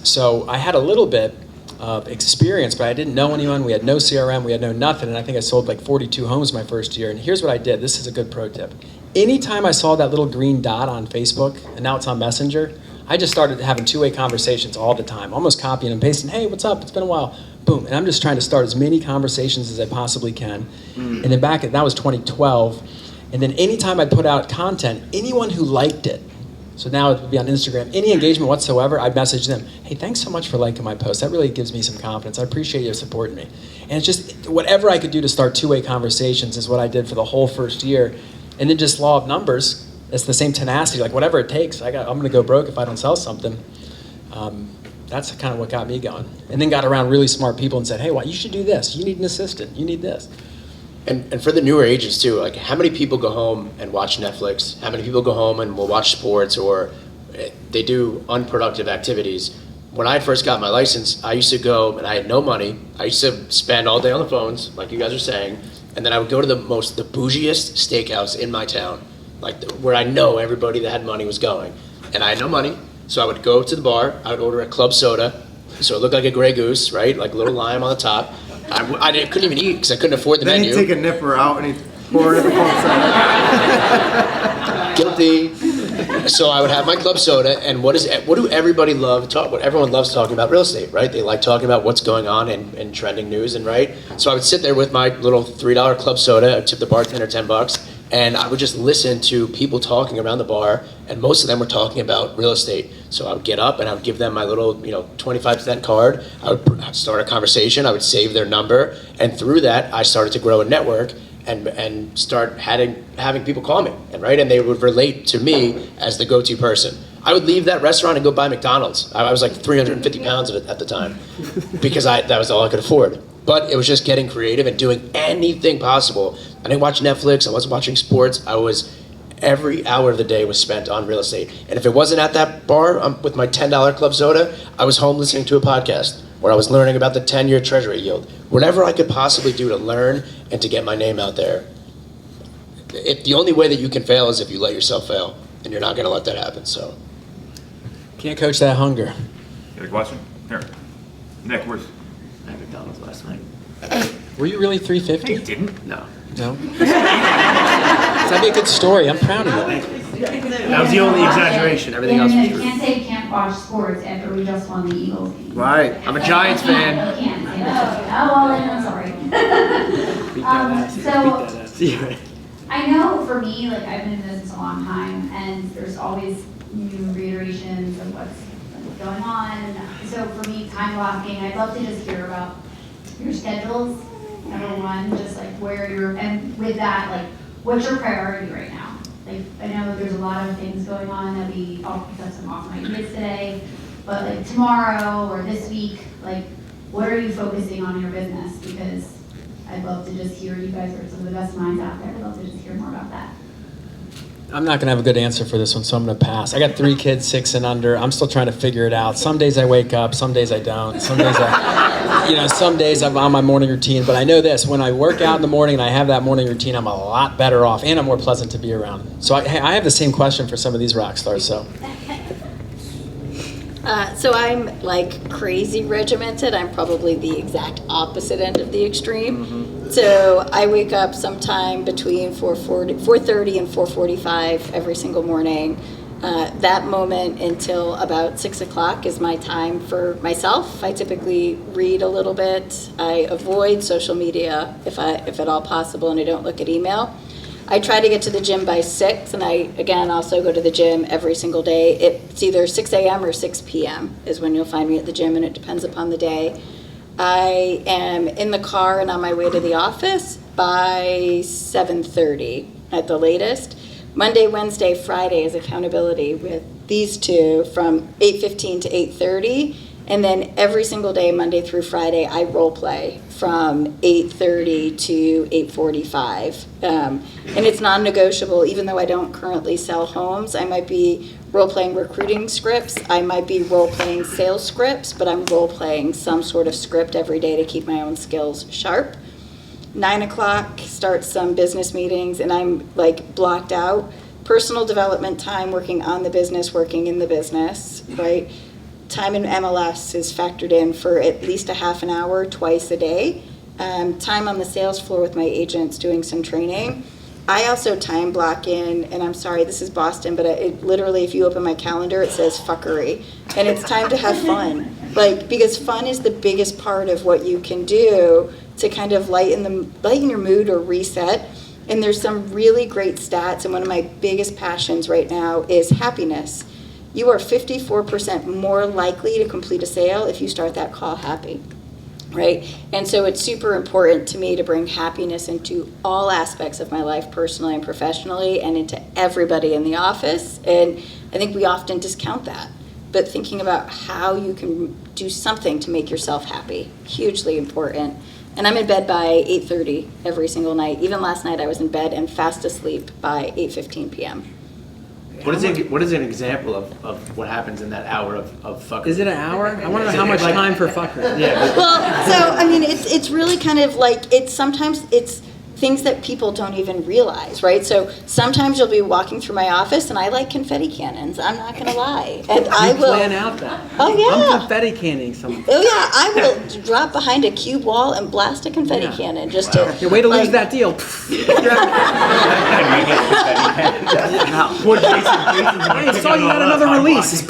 So I had a little bit of experience, but I didn't know anyone. We had no CRM, we had no nothing, and I think I sold like 42 homes my first year. And here's what I did. This is a good pro tip. Anytime I saw that little green dot on Facebook, and now it's on Messenger, I just started having two-way conversations all the time, almost copying and pasting. Hey, what's up? It's been a while. Boom. And I'm just trying to start as many conversations as I possibly can. And then that was 2012. And then anytime I put out content, anyone who liked it, so now it would be on Instagram, any engagement whatsoever, I'd message them, hey, thanks so much for liking my post. That really gives me some confidence. I appreciate you supporting me. And it's just whatever I could do to start two-way conversations is what I did for the whole first year. And then just law of numbers, it's the same tenacity, like whatever it takes. I'm going to go broke if I don't sell something. That's kind of what got me going. And then got around really smart people and said, hey, you should do this. You need an assistant. You need this. And for the newer agents too, like how many people go home and watch Netflix? How many people go home and will watch sports, or they do unproductive activities? When I first got my license, I used to go and I had no money. I used to spend all day on the phones, like you guys are saying, and then I would go to the bougiest steakhouse in my town, where I know everybody that had money was going. And I had no money, so I would go to the bar, I would order a club soda, so it looked like a Grey Goose, right? Like a little lime on the top. Couldn't even eat because I couldn't afford the Then menu. he'd take a nipper out and he'd pour it in the cold soda. Guilty. So I would have my club soda, and what do everybody love talk? What everyone loves talking about real estate, right? They like talking about what's going on in trending news, and right. So I would sit there with my little $3 club soda. I'd tip the bartender $10, and I would just listen to people talking around the bar, and most of them were talking about real estate. So I would get up and I would give them my little 25-cent card. I would start a conversation. I would save their number, and through that, I started to grow a network. And start having people call me, and they would relate to me as the go-to person. I would leave that restaurant and go buy McDonald's. I was like 350 pounds of it at the time because that was all I could afford. But it was just getting creative and doing anything possible. I didn't watch Netflix. I wasn't watching sports. Every hour of the day was spent on real estate. And if it wasn't at that bar with my $10 club soda, I was home listening to a podcast where I was learning about the 10-year treasury yield. Whatever I could possibly do to learn and to get my name out there. The only way that you can fail is if you let yourself fail, and you're not going to let that happen. So, Can't coach that hunger. You got a question? Here. Nick, where's... I had McDonald's last night. Were you really 350? You didn't? No. No? That'd be a good story. I'm proud of you. That was the only exaggeration. Everything else was You true. can't say you can't watch sports after we just won the Eagles game. Right. I'm a Giants fan. You can't say that. Oh, well, then I'm sorry. Beat that ass. So, Beat that ass. I know for me, like I've been in business a long time, and there's always new reiterations of what's going on. So for me, time blocking, I'd love to just hear about your schedules. Number one, just like where you're, and with that, like what's your priority right now? Like I know there's a lot of things going on that we all got some awesome ideas today, but like tomorrow or this week, like what are you focusing on in your business? Because I'd love to just hear, you guys are some of the best minds out there. I'd love to just hear more about that. I'm not going to have a good answer for this one, so I'm going to pass. I got 3 kids, 6 and under. I'm still trying to figure it out. Some days I wake up, some days I don't. Some days some days I'm on my morning routine. But I know this, when I work out in the morning and I have that morning routine, I'm a lot better off and I'm more pleasant to be around. So I have the same question for some of these rock stars, so. So I'm like crazy regimented. I'm probably the exact opposite end of the extreme. So I wake up sometime between 4:30 and 4:45 every single morning. That moment until about 6 o'clock is my time for myself. I typically read a little bit. I avoid social media if at all possible, and I don't look at email. I try to get to the gym by 6, and I, again, also go to the gym every single day. It's either 6 a.m. or 6 p.m. is when you'll find me at the gym, and it depends upon the day. I am in the car and on my way to the office by 7:30 at the latest. Monday, Wednesday, Friday is accountability with these two from 8:15 to 8:30. And then every single day, Monday through Friday, I role play from 8:30 to 8:45. And it's non-negotiable, even though I don't currently sell homes. I might be role-playing recruiting scripts. I might be role-playing sales scripts, but I'm role-playing some sort of script every day to keep my own skills sharp. 9 o'clock, start some business meetings, and I'm like blocked out. Personal development time, working on the business, working in the business, right? Time in MLS is factored in for at least a half an hour twice a day. Time on the sales floor with my agents doing some training. I also time block in, and I'm sorry, this is Boston, but it literally, if you open my calendar, it says fuckery. And it's time to have fun. Because fun is the biggest part of what you can do to kind of lighten your mood or reset. And there's some really great stats, and one of my biggest passions right now is happiness. You are 54% more likely to complete a sale if you start that call happy, right? And so it's super important to me to bring happiness into all aspects of my life, personally and professionally, and into everybody in the office. And I think we often discount that. But thinking about how you can do something to make yourself happy, hugely important. And I'm in bed by 8:30 every single night. Even last night I was in bed and fast asleep by 8:15 p.m. What is an example of what happens in that hour of fuckery? Is it an hour? I want to know how much time for fuckery. Yeah. Well, so I mean, it's really kind of like sometimes it's things that people don't even realize, right? So sometimes you'll be walking through my office and I like confetti cannons. I'm not gonna lie. And I will plan out that. Oh yeah. I'm confetti canning something. Oh yeah, I will drop behind a cube wall and blast a confetti cannon just to. Yeah, way to lose like- that deal. I saw you had another release.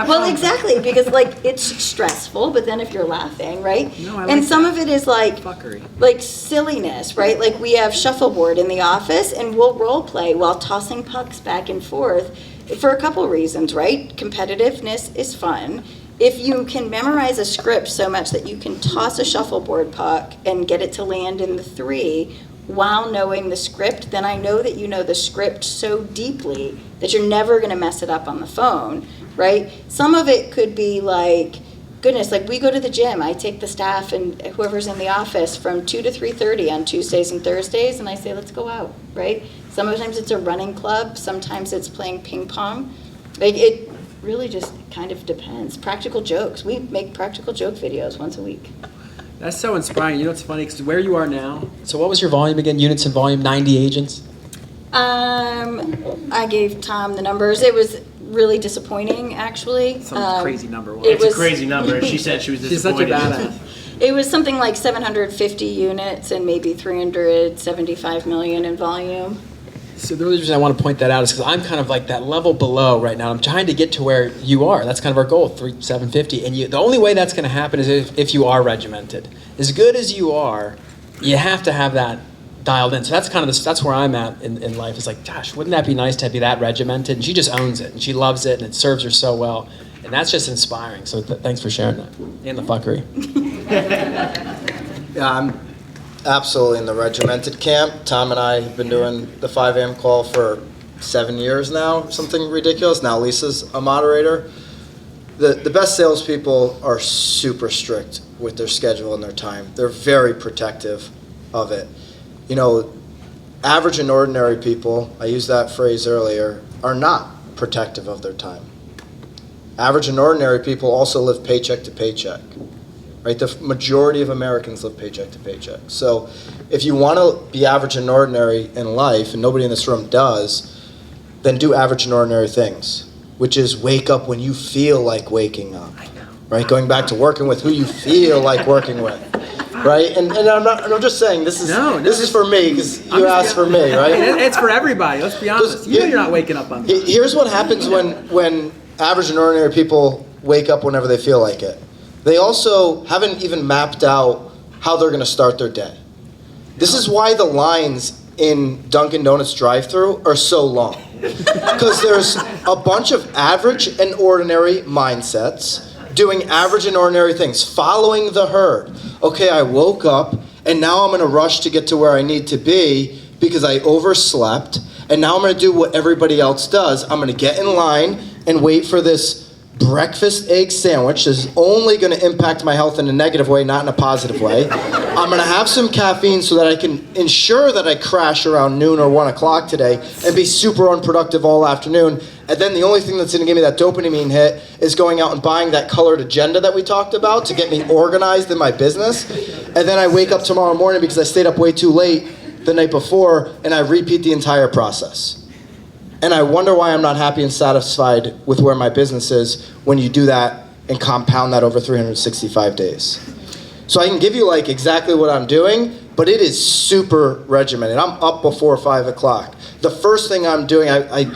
Well, exactly, because like it's stressful, but then if you're laughing, right? No, I and like some that. of it is like Fuckery. like silliness, right? Like we have shuffleboard in the office and we'll role play while tossing pucks back and forth for a couple reasons, right? Competitiveness is fun. If you can memorize a script so much that you can toss a shuffleboard puck and get it to land in the 3 while knowing the script, then I know that you know the script so deeply that you're never going to mess it up on the phone, right? Some of it could be like, goodness, like we go to the gym. I take the staff and whoever's in the office from 2 to 3:30 on Tuesdays and Thursdays, and I say, let's go out, right? Sometimes it's a running club. Sometimes it's playing ping pong. Like it really just kind of depends. Practical jokes. We make practical joke videos once a week. That's so inspiring. You know what's funny? Because where you are now, So what was your volume again? Units and volume, 90 agents? I gave Tom the numbers. It was really disappointing, actually. some crazy number. It It's was a crazy number, and she said she was She's such a disappointed. badass. It was something like 750 units and maybe 375 million in volume. So the reason I want to point that out is because I'm kind of like that level below right now. I'm trying to get to where you are. That's kind of our goal, 750. And the only way that's going to happen is if you are regimented. As good as you are, you have to have that dialed in. So that's kind of that's where I'm at in life. It's like, gosh, wouldn't that be nice to be that regimented? And she just owns it, and she loves it, and it serves her so well. And that's just inspiring. So thanks for sharing that. And the fuckery. Yeah, I'm absolutely in the regimented camp. Tom and I have been doing the 5 a.m. call for 7 years now, something ridiculous. Now Lisa's a moderator. The best salespeople are super strict with their schedule and their time. They're very protective of it. You know, average and ordinary people, I used that phrase earlier, are not protective of their time. Average and ordinary people also live paycheck to paycheck. Right, the majority of Americans live paycheck to paycheck. So if you want to be average and ordinary in life, and nobody in this room does, then do average and ordinary things, which is wake up when you feel like waking up. Right, going back to working with who you feel like working with. Right, and I'm just saying this is for me because you asked for me, right? It's for everybody. Let's be honest. You know you're not waking up on time. Here's what happens when average and ordinary people wake up whenever they feel like it. They also haven't even mapped out how they're going to start their day. This is why the lines in Dunkin' Donuts drive-thru are so long. Because there's a bunch of average and ordinary mindsets doing average and ordinary things, following the herd. Okay, I woke up, and now I'm going to rush to get to where I need to be because I overslept, and now I'm going to do what everybody else does. I'm going to get in line and wait for this breakfast egg sandwich is only going to impact my health in a negative way, not in a positive way. I'm going to have some caffeine so that I can ensure that I crash around noon or 1 o'clock today and be super unproductive all afternoon. And then the only thing that's going to give me that dopamine hit is going out and buying that colored agenda that we talked about to get me organized in my business. And then I wake up tomorrow morning because I stayed up way too late the night before and I repeat the entire process. And I wonder why I'm not happy and satisfied with where my business is when you do that and compound that over 365 days. So I can give you like exactly what I'm doing, but it is super regimented. I'm up before 5 o'clock. The first thing I'm doing, I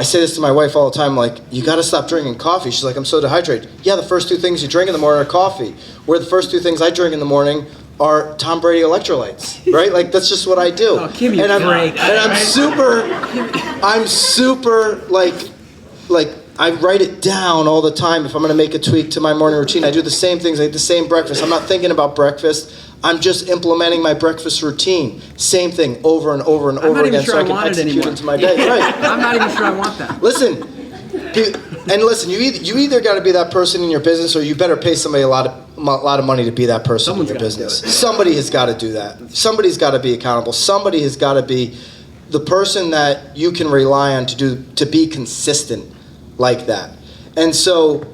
say this to my wife all the time, like, you gotta stop drinking coffee. She's like, I'm so dehydrated. Yeah, the first 2 things you drink in the morning are coffee. Where the first 2 things I drink in the morning are Tom Brady electrolytes, right? Like, that's just what I do. Oh, give me a break. And I'm super, like, I write it down all the time if I'm gonna make a tweak to my morning routine. I do the same things, I eat the same breakfast. I'm not thinking about breakfast. I'm just implementing my breakfast routine. Same thing over and over and over again so I can execute into my day. Right. I'm not even sure I want that. Listen, you either got to be that person in your business, or you better pay somebody a lot of money to be that person in your business. Somebody has got to do that. Somebody's got to be accountable. Somebody has got to be the person that you can rely on to be consistent like that. And so,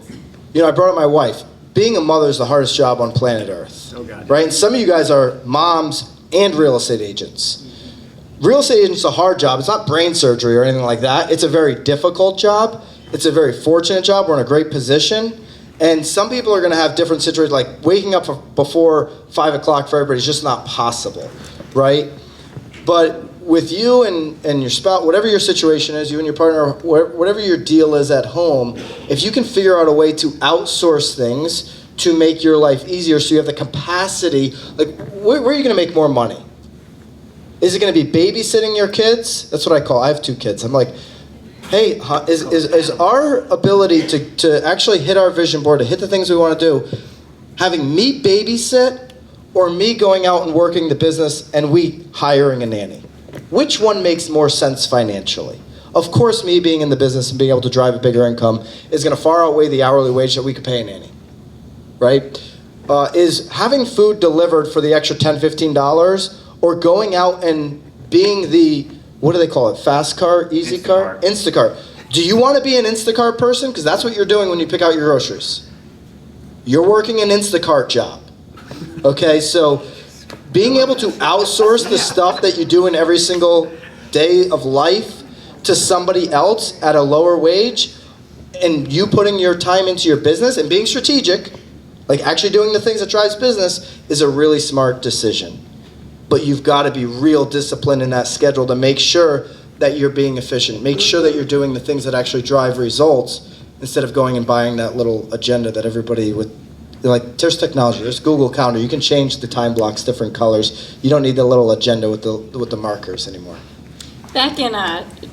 I brought up my wife. Being a mother is the hardest job on planet Earth. Oh, God. Right? And some of you guys are moms and real estate agents. Real estate agents is a hard job. It's not brain surgery or anything like that. It's a very difficult job. It's a very fortunate job. We're in a great position. And some people are going to have different situations, like waking up before 5 o'clock for everybody is just not possible, right? But with you and your spouse, whatever your situation is, you and your partner, whatever your deal is at home, if you can figure out a way to outsource things to make your life easier so you have the capacity, like where are you going to make more money? Is it going to be babysitting your kids? That's what I call, I have 2 kids. I'm like, hey, is our ability to actually hit our vision board, to hit the things we want to do, having me babysit or me going out and working the business and we hiring a nanny? Which one makes more sense financially? Of course, me being in the business and being able to drive a bigger income is going to far outweigh the hourly wage that we could pay a nanny, right? Is having food delivered for the extra $10, $15 or going out and being the, what do they call it, fast car, easy car? Instacart. Do you want to be an Instacart person? Because that's what you're doing when you pick out your groceries. You're working an Instacart job. Okay, so being able to outsource the stuff that you do in every single day of life to somebody else at a lower wage, and you putting your time into your business and being strategic, like actually doing the things that drives business, is a really smart decision. But you've got to be real disciplined in that schedule to make sure that you're being efficient. Make sure that you're doing the things that actually drive results instead of going and buying that little agenda that everybody with, like, there's technology, there's Google Calendar. You can change the time blocks, different colors. You don't need the little agenda with the markers anymore. Back in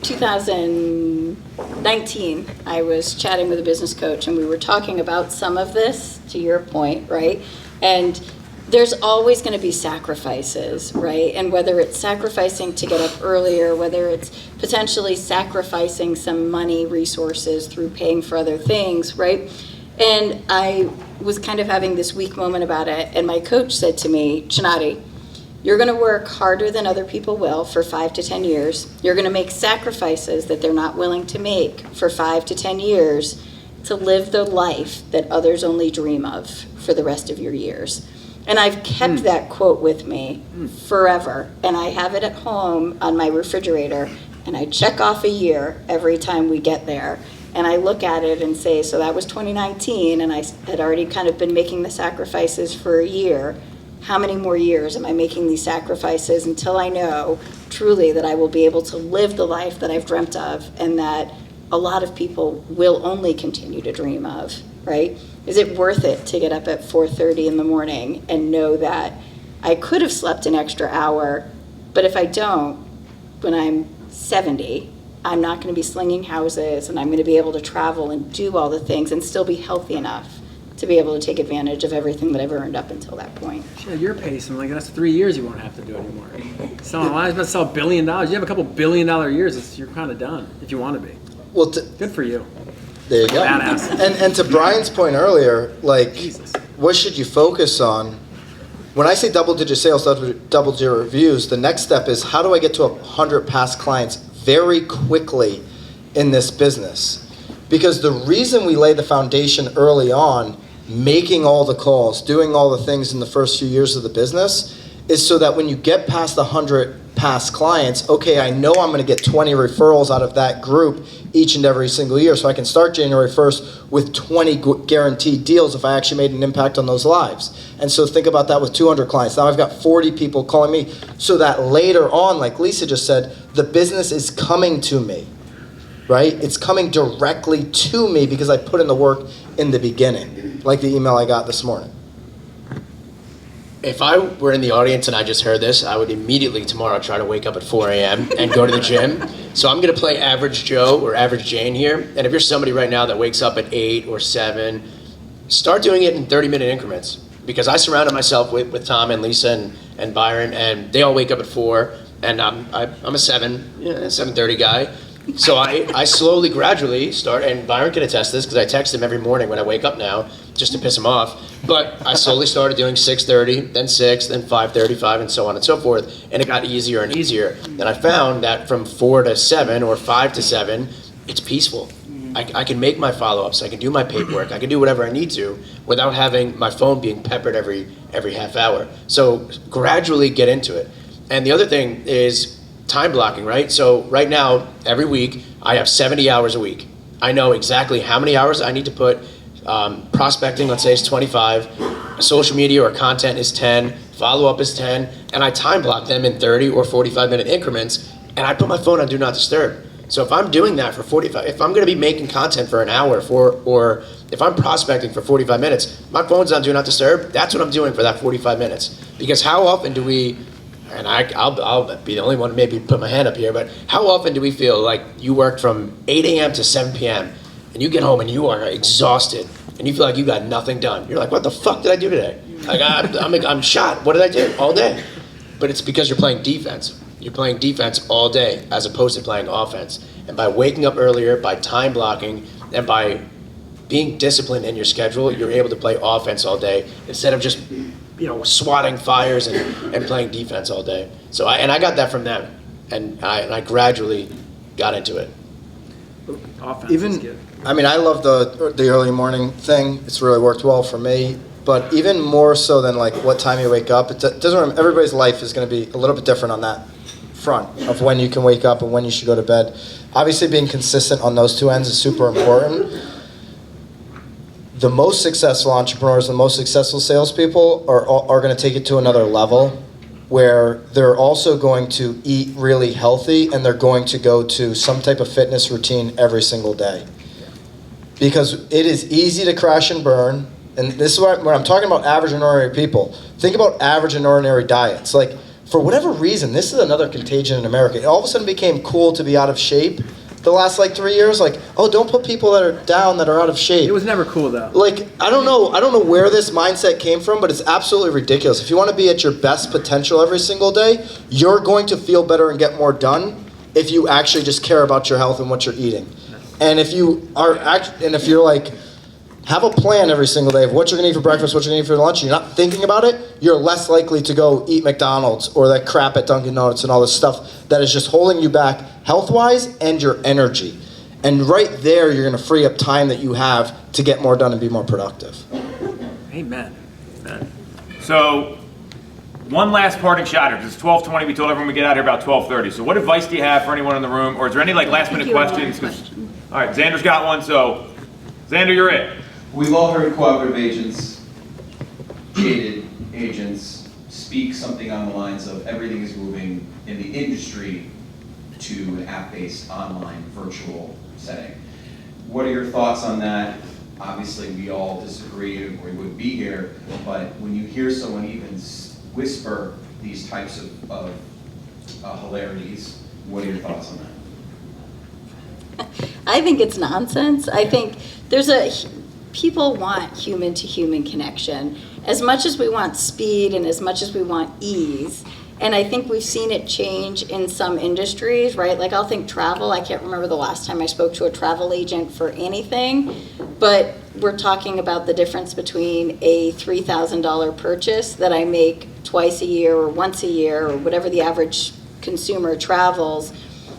2019, I was chatting with a business coach, and we were talking about some of this, to your point, right? And there's always going to be sacrifices, right? And whether it's sacrificing to get up earlier, whether it's potentially sacrificing some money, resources through paying for other things, right? And I was kind of having this weak moment about it, and my coach said to me, Chinatti, you're going to work harder than other people will for 5 to 10 years. You're going to make sacrifices that they're not willing to make for 5 to 10 years to live the life that others only dream of for the rest of your years. And I've kept that quote with me forever, and I have it at home on my refrigerator, and I check off a year every time we get there. And I look at it and say, so that was 2019, and I had already kind of been making the sacrifices for a year. How many more years am I making these sacrifices until I know truly that I will be able to live the life that I've dreamt of and that a lot of people will only continue to dream of, right? Is it worth it to get up at 4:30 in the morning and know that I could have slept an extra hour, but if I don't, when I'm 70, I'm not going to be slinging houses, and I'm going to be able to travel and do all the things and still be healthy enough to be able to take advantage of everything that I've earned up until that point. Yeah, your pace, I'm like, that's 3 years you won't have to do anymore. I was about to sell $1 billion. You have a couple $1 billion years, you're kind of done if you want to be. Well, good for you. There you go. Badass. And to Brian's point earlier, like, Jesus. What should you focus on? When I say double-digit sales, double-digit reviews, the next step is how do I get to 100 past clients very quickly in this business? Because the reason we lay the foundation early on, making all the calls, doing all the things in the first few years of the business, is so that when you get past the 100 past clients, okay, I know I'm going to get 20 referrals out of that group each and every single year, so I can start January 1st with 20 guaranteed deals if I actually made an impact on those lives. And so think about that with 200 clients. Now I've got 40 people calling me, so that later on, like Lisa just said, the business is coming to me, right? It's coming directly to me because I put in the work in the beginning, like the email I got this morning. If I were in the audience and I just heard this, I would immediately tomorrow try to wake up at 4 a.m. and go to the gym. So I'm going to play Average Joe or Average Jane here. And if you're somebody right now that wakes up at 8 or 7, start doing it in 30-minute increments. Because I surrounded myself with Tom and Lisa and Byron, and they all wake up at 4, and I'm a 7:30 guy. So I slowly, gradually start, and Byron can attest this because I text him every morning when I wake up now, just to piss him off. But I slowly started doing 6:30, then 6, then 5:35, and so on and so forth. And it got easier and easier. Then I found that from 4 to 7 or 5 to 7, it's peaceful. I can make my follow-ups, I can do my paperwork, I can do whatever I need to without having my phone being peppered every half hour. So gradually get into it. And the other thing is time blocking, right? So right now, every week, I have 70 hours a week. I know exactly how many hours I need to put. Prospecting, let's say, is 25. Social media or content is 10. Follow-up is 10. And I time block them in 30 or 45-minute increments. And I put my phone on Do Not Disturb. So if I'm doing that for 45, if I'm going to be making content for an hour, or if I'm prospecting for 45 minutes, my phone's on Do Not Disturb. That's what I'm doing for that 45 minutes. Because how often do we, and I'll be the only one to maybe put my hand up here, but how often do we feel like you worked from 8 a.m. to 7 p.m. and you get home and you are exhausted and you feel like you got nothing done? You're like, what the fuck did I do today? Like, I'm shot. What did I do all day? But it's because you're playing defense. You're playing defense all day as opposed to playing offense. And by waking up earlier, by time blocking, and by being disciplined in your schedule, you're able to play offense all day instead of just, swatting fires and playing defense all day. So I got that from them, and I gradually got into it. Offense is good. I mean, I love the early morning thing. It's really worked well for me. But even more so than like what time you wake up, it doesn't. Everybody's life is going to be a little bit different on that front of when you can wake up and when you should go to bed. Obviously, being consistent on those two ends is super important. The most successful entrepreneurs, the most successful salespeople are going to take it to another level, where they're also going to eat really healthy and they're going to go to some type of fitness routine every single day. Because it is easy to crash and burn. And this is when I'm talking about average and ordinary people. Think about average and ordinary diets. Like, for whatever reason, this is another contagion in America. It all of a sudden became cool to be out of shape the last 3 years. Like, oh, don't put people that are down that are out of shape. It was never cool though. Like, I don't know where this mindset came from, but it's absolutely ridiculous. If you want to be at your best potential every single day, you're going to feel better and get more done if you actually just care about your health and what you're eating. And if you're like, have a plan every single day of what you're going to eat for breakfast, what you're going to eat for lunch, and you're not thinking about it, you're less likely to go eat McDonald's or that crap at Dunkin' Donuts and all this stuff that is just holding you back health-wise and your energy. And right there, you're going to free up time that you have to get more done and be more productive. Amen. So, one last parting shot here, because it's 12:20, we told everyone we get out here about 12:30. So what advice do you have for anyone in the room, or is there any last minute questions? All right, Xander's got one, so Xander, you're it. We've all heard cooperative agents, jaded agents, speak something on the lines of everything is moving in the industry to an app-based online virtual setting. What are your thoughts on that? Obviously, we all disagree or we wouldn't be here, but when you hear someone even whisper these types of hilarities, what are your thoughts on that? I think it's nonsense. I think people want human-to-human connection. As much as we want speed and as much as we want ease, and I think we've seen it change in some industries, right? Like, I'll think travel. I can't remember the last time I spoke to a travel agent for anything, but we're talking about the difference between a $3,000 purchase that I make twice a year or once a year or whatever the average consumer travels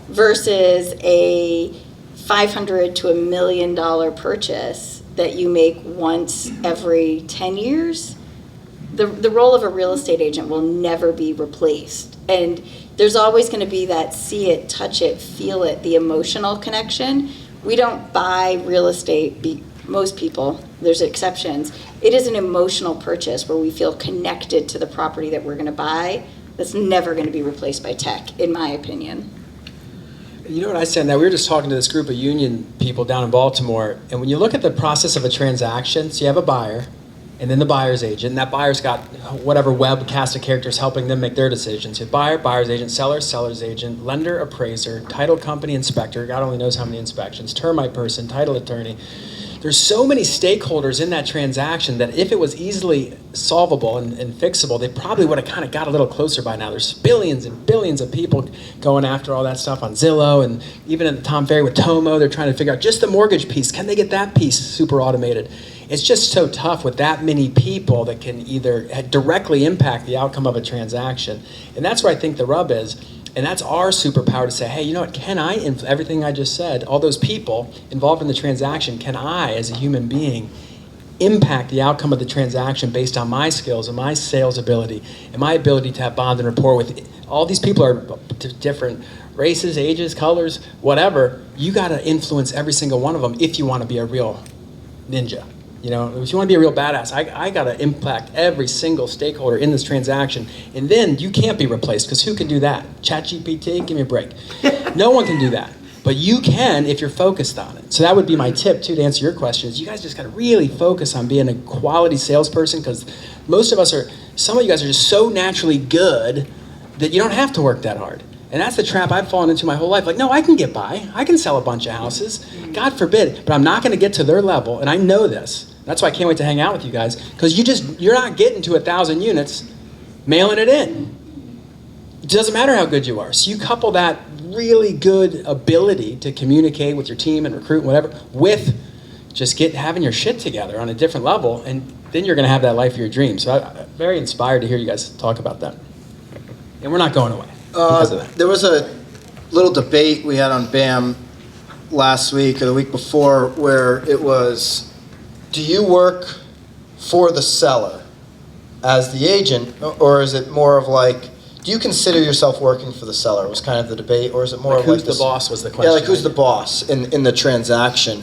versus a $500,000 to $1 million purchase that you make once every 10 years. The role of a real estate agent will never be replaced. And there's always going to be that see it, touch it, feel it, the emotional connection. We don't buy real estate, most people, there's exceptions. It is an emotional purchase where we feel connected to the property that we're going to buy. That's never going to be replaced by tech, in my opinion. You know what I said in that? We were just talking to this group of union people down in Baltimore, and when you look at the process of a transaction, so you have a buyer, and then the buyer's agent, and that buyer's got whatever web cast of characters helping them make their decisions. You have buyer, buyer's agent, seller, seller's agent, lender, appraiser, title company, inspector, God only knows how many inspections, termite person, title attorney. There's so many stakeholders in that transaction that if it was easily solvable and fixable, they probably would have kind of got a little closer by now. There's billions and billions of people going after all that stuff on Zillow, and even at the Tom Ferry with Tomo, they're trying to figure out just the mortgage piece. Can they get that piece super automated? It's just so tough with that many people that can either directly impact the outcome of a transaction. And that's where I think the rub is. And that's our superpower to say, hey, you know what, can I, everything I just said, all those people involved in the transaction, can I, as a human being, impact the outcome of the transaction based on my skills and my sales ability and my ability to have bond and rapport with all these people are different races, ages, colors, whatever. You got to influence every single one of them if you want to be a real ninja. You know, if you want to be a real badass, I got to impact every single stakeholder in this transaction. And then you can't be replaced, because who can do that? ChatGPT, give me a break. No one can do that. But you can if you're focused on it. So that would be my tip, too, to answer your question, is you guys just got to really focus on being a quality salesperson, because most of us are, some of you guys are just so naturally good that you don't have to work that hard. And that's the trap I've fallen into my whole life. Like, no, I can get by. I can sell a bunch of houses. God forbid. But I'm not going to get to their level, and I know this. That's why I can't wait to hang out with you guys, because you're not getting to 1,000 units mailing it in. It doesn't matter how good you are. So you couple that really good ability to communicate with your team and recruit and whatever with just having your shit together on a different level, and then you're going to have that life of your dreams. So I'm very inspired to hear you guys talk about that. And we're not going away because of that. There was a little debate we had on BAM last week or the week before where it was, do you work for the seller as the agent, or is it more of like, do you consider yourself working for the seller? Was kind of the debate, or is it more of like who's the boss was the question? Yeah, like who's the boss in the transaction?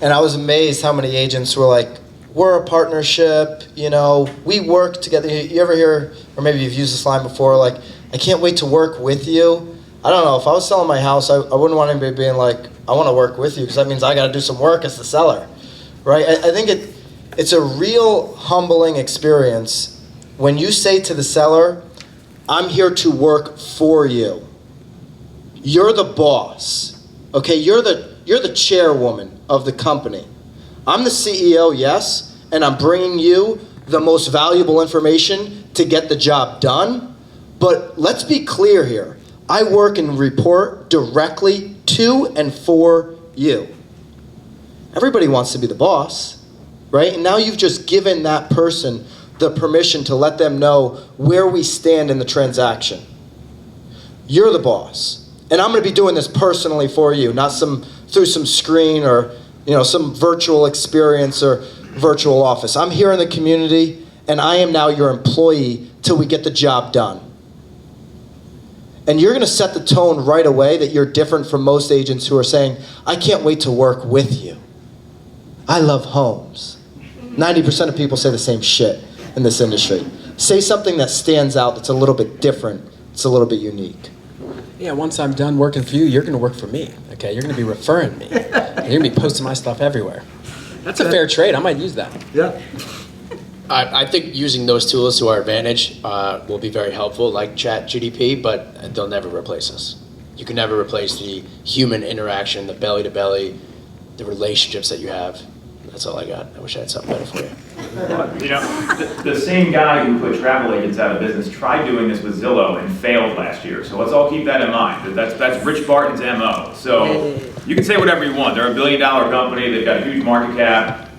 And I was amazed how many agents were like, we're a partnership, you know, we work together. You ever hear, or maybe you've used this line before, like, I can't wait to work with you. I don't know, if I was selling my house, I wouldn't want anybody being like, I want to work with you, because that means I got to do some work as the seller, right? I think it's a real humbling experience when you say to the seller, I'm here to work for you. You're the boss, okay? You're the chairwoman of the company. I'm the CEO, yes, and I'm bringing you the most valuable information to get the job done. But let's be clear here. I work and report directly to and for you. Everybody wants to be the boss, right? And now you've just given that person the permission to let them know where we stand in the transaction. You're the boss. And I'm going to be doing this personally for you, not through some screen or some virtual experience or virtual office. I'm here in the community, and I am now your employee till we get the job done. And you're going to set the tone right away that you're different from most agents who are saying, I can't wait to work with you. I love homes. 90% of people say the same shit in this industry. Say something that stands out, that's a little bit different, it's a little bit unique. Yeah, once I'm done working for you, you're going to work for me, okay? You're going to be referring me. You're going to be posting my stuff everywhere. That's a fair trade. I might use that. Yeah. I think using those tools to our advantage will be very helpful, like ChatGPT, but they'll never replace us. You can never replace the human interaction, the belly-to-belly, the relationships that you have. That's all I got. I wish I had something better for you. You know, the same guy who put travel agents out of business tried doing this with Zillow and failed last year. So let's all keep that in mind. That's Rich Barton's MO. So you can say whatever you want. They're a $1 billion company. They've got a huge market cap.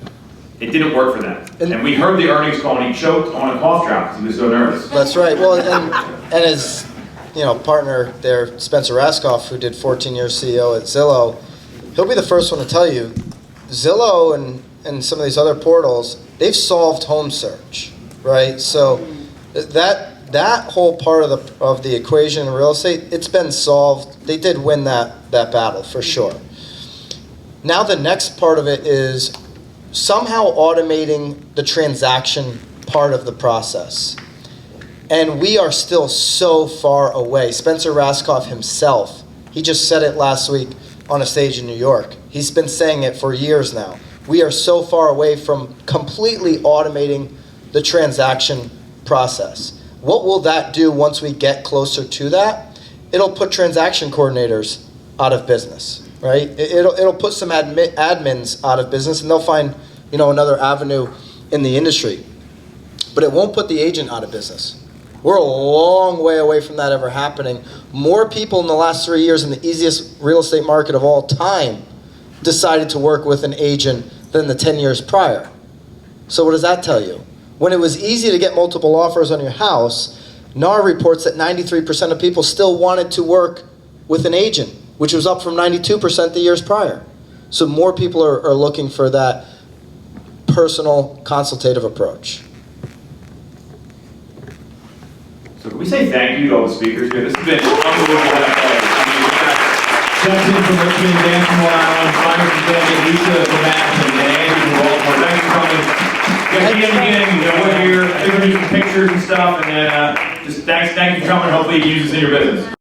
It didn't work for them. And we heard the earnings call, and he choked on a cough drop because he was so nervous. That's right. Well, and his partner there, Spencer Raskoff, who did 14 years CEO at Zillow, he'll be the first one to tell you, Zillow and some of these other portals, they've solved home search, right? So that whole part of the equation in real estate, it's been solved. They did win that battle for sure. Now the next part of it is somehow automating the transaction part of the process. And we are still so far away. Spencer Raskoff himself, he just said it last week on a stage in New York. He's been saying it for years now. We are so far away from completely automating the transaction process. What will that do once we get closer to that? It'll put transaction coordinators out of business, right? It'll put some admins out of business, and they'll find another avenue in the industry. But it won't put the agent out of business. We're a long way away from that ever happening. More people in the last 3 years in the easiest real estate market of all time decided to work with an agent than the 10 years prior. So what does that tell you? When it was easy to get multiple offers on your house, NAR reports that 93% of people still wanted to work with an agent, which was up from 92% the years prior. So more people are looking for that personal consultative approach. So can we say thank you to all the speakers here? This has been unbelievable. I mean, we've got Justin from Richmond, Dan from Long Island, Byron from Denver, Lisa from Mass, and Andrew from Baltimore. Thanks for coming. You guys see in the beginning, we're here. I think we're going to do some pictures and stuff, and then just thank you for coming. Hopefully you can use this in your business.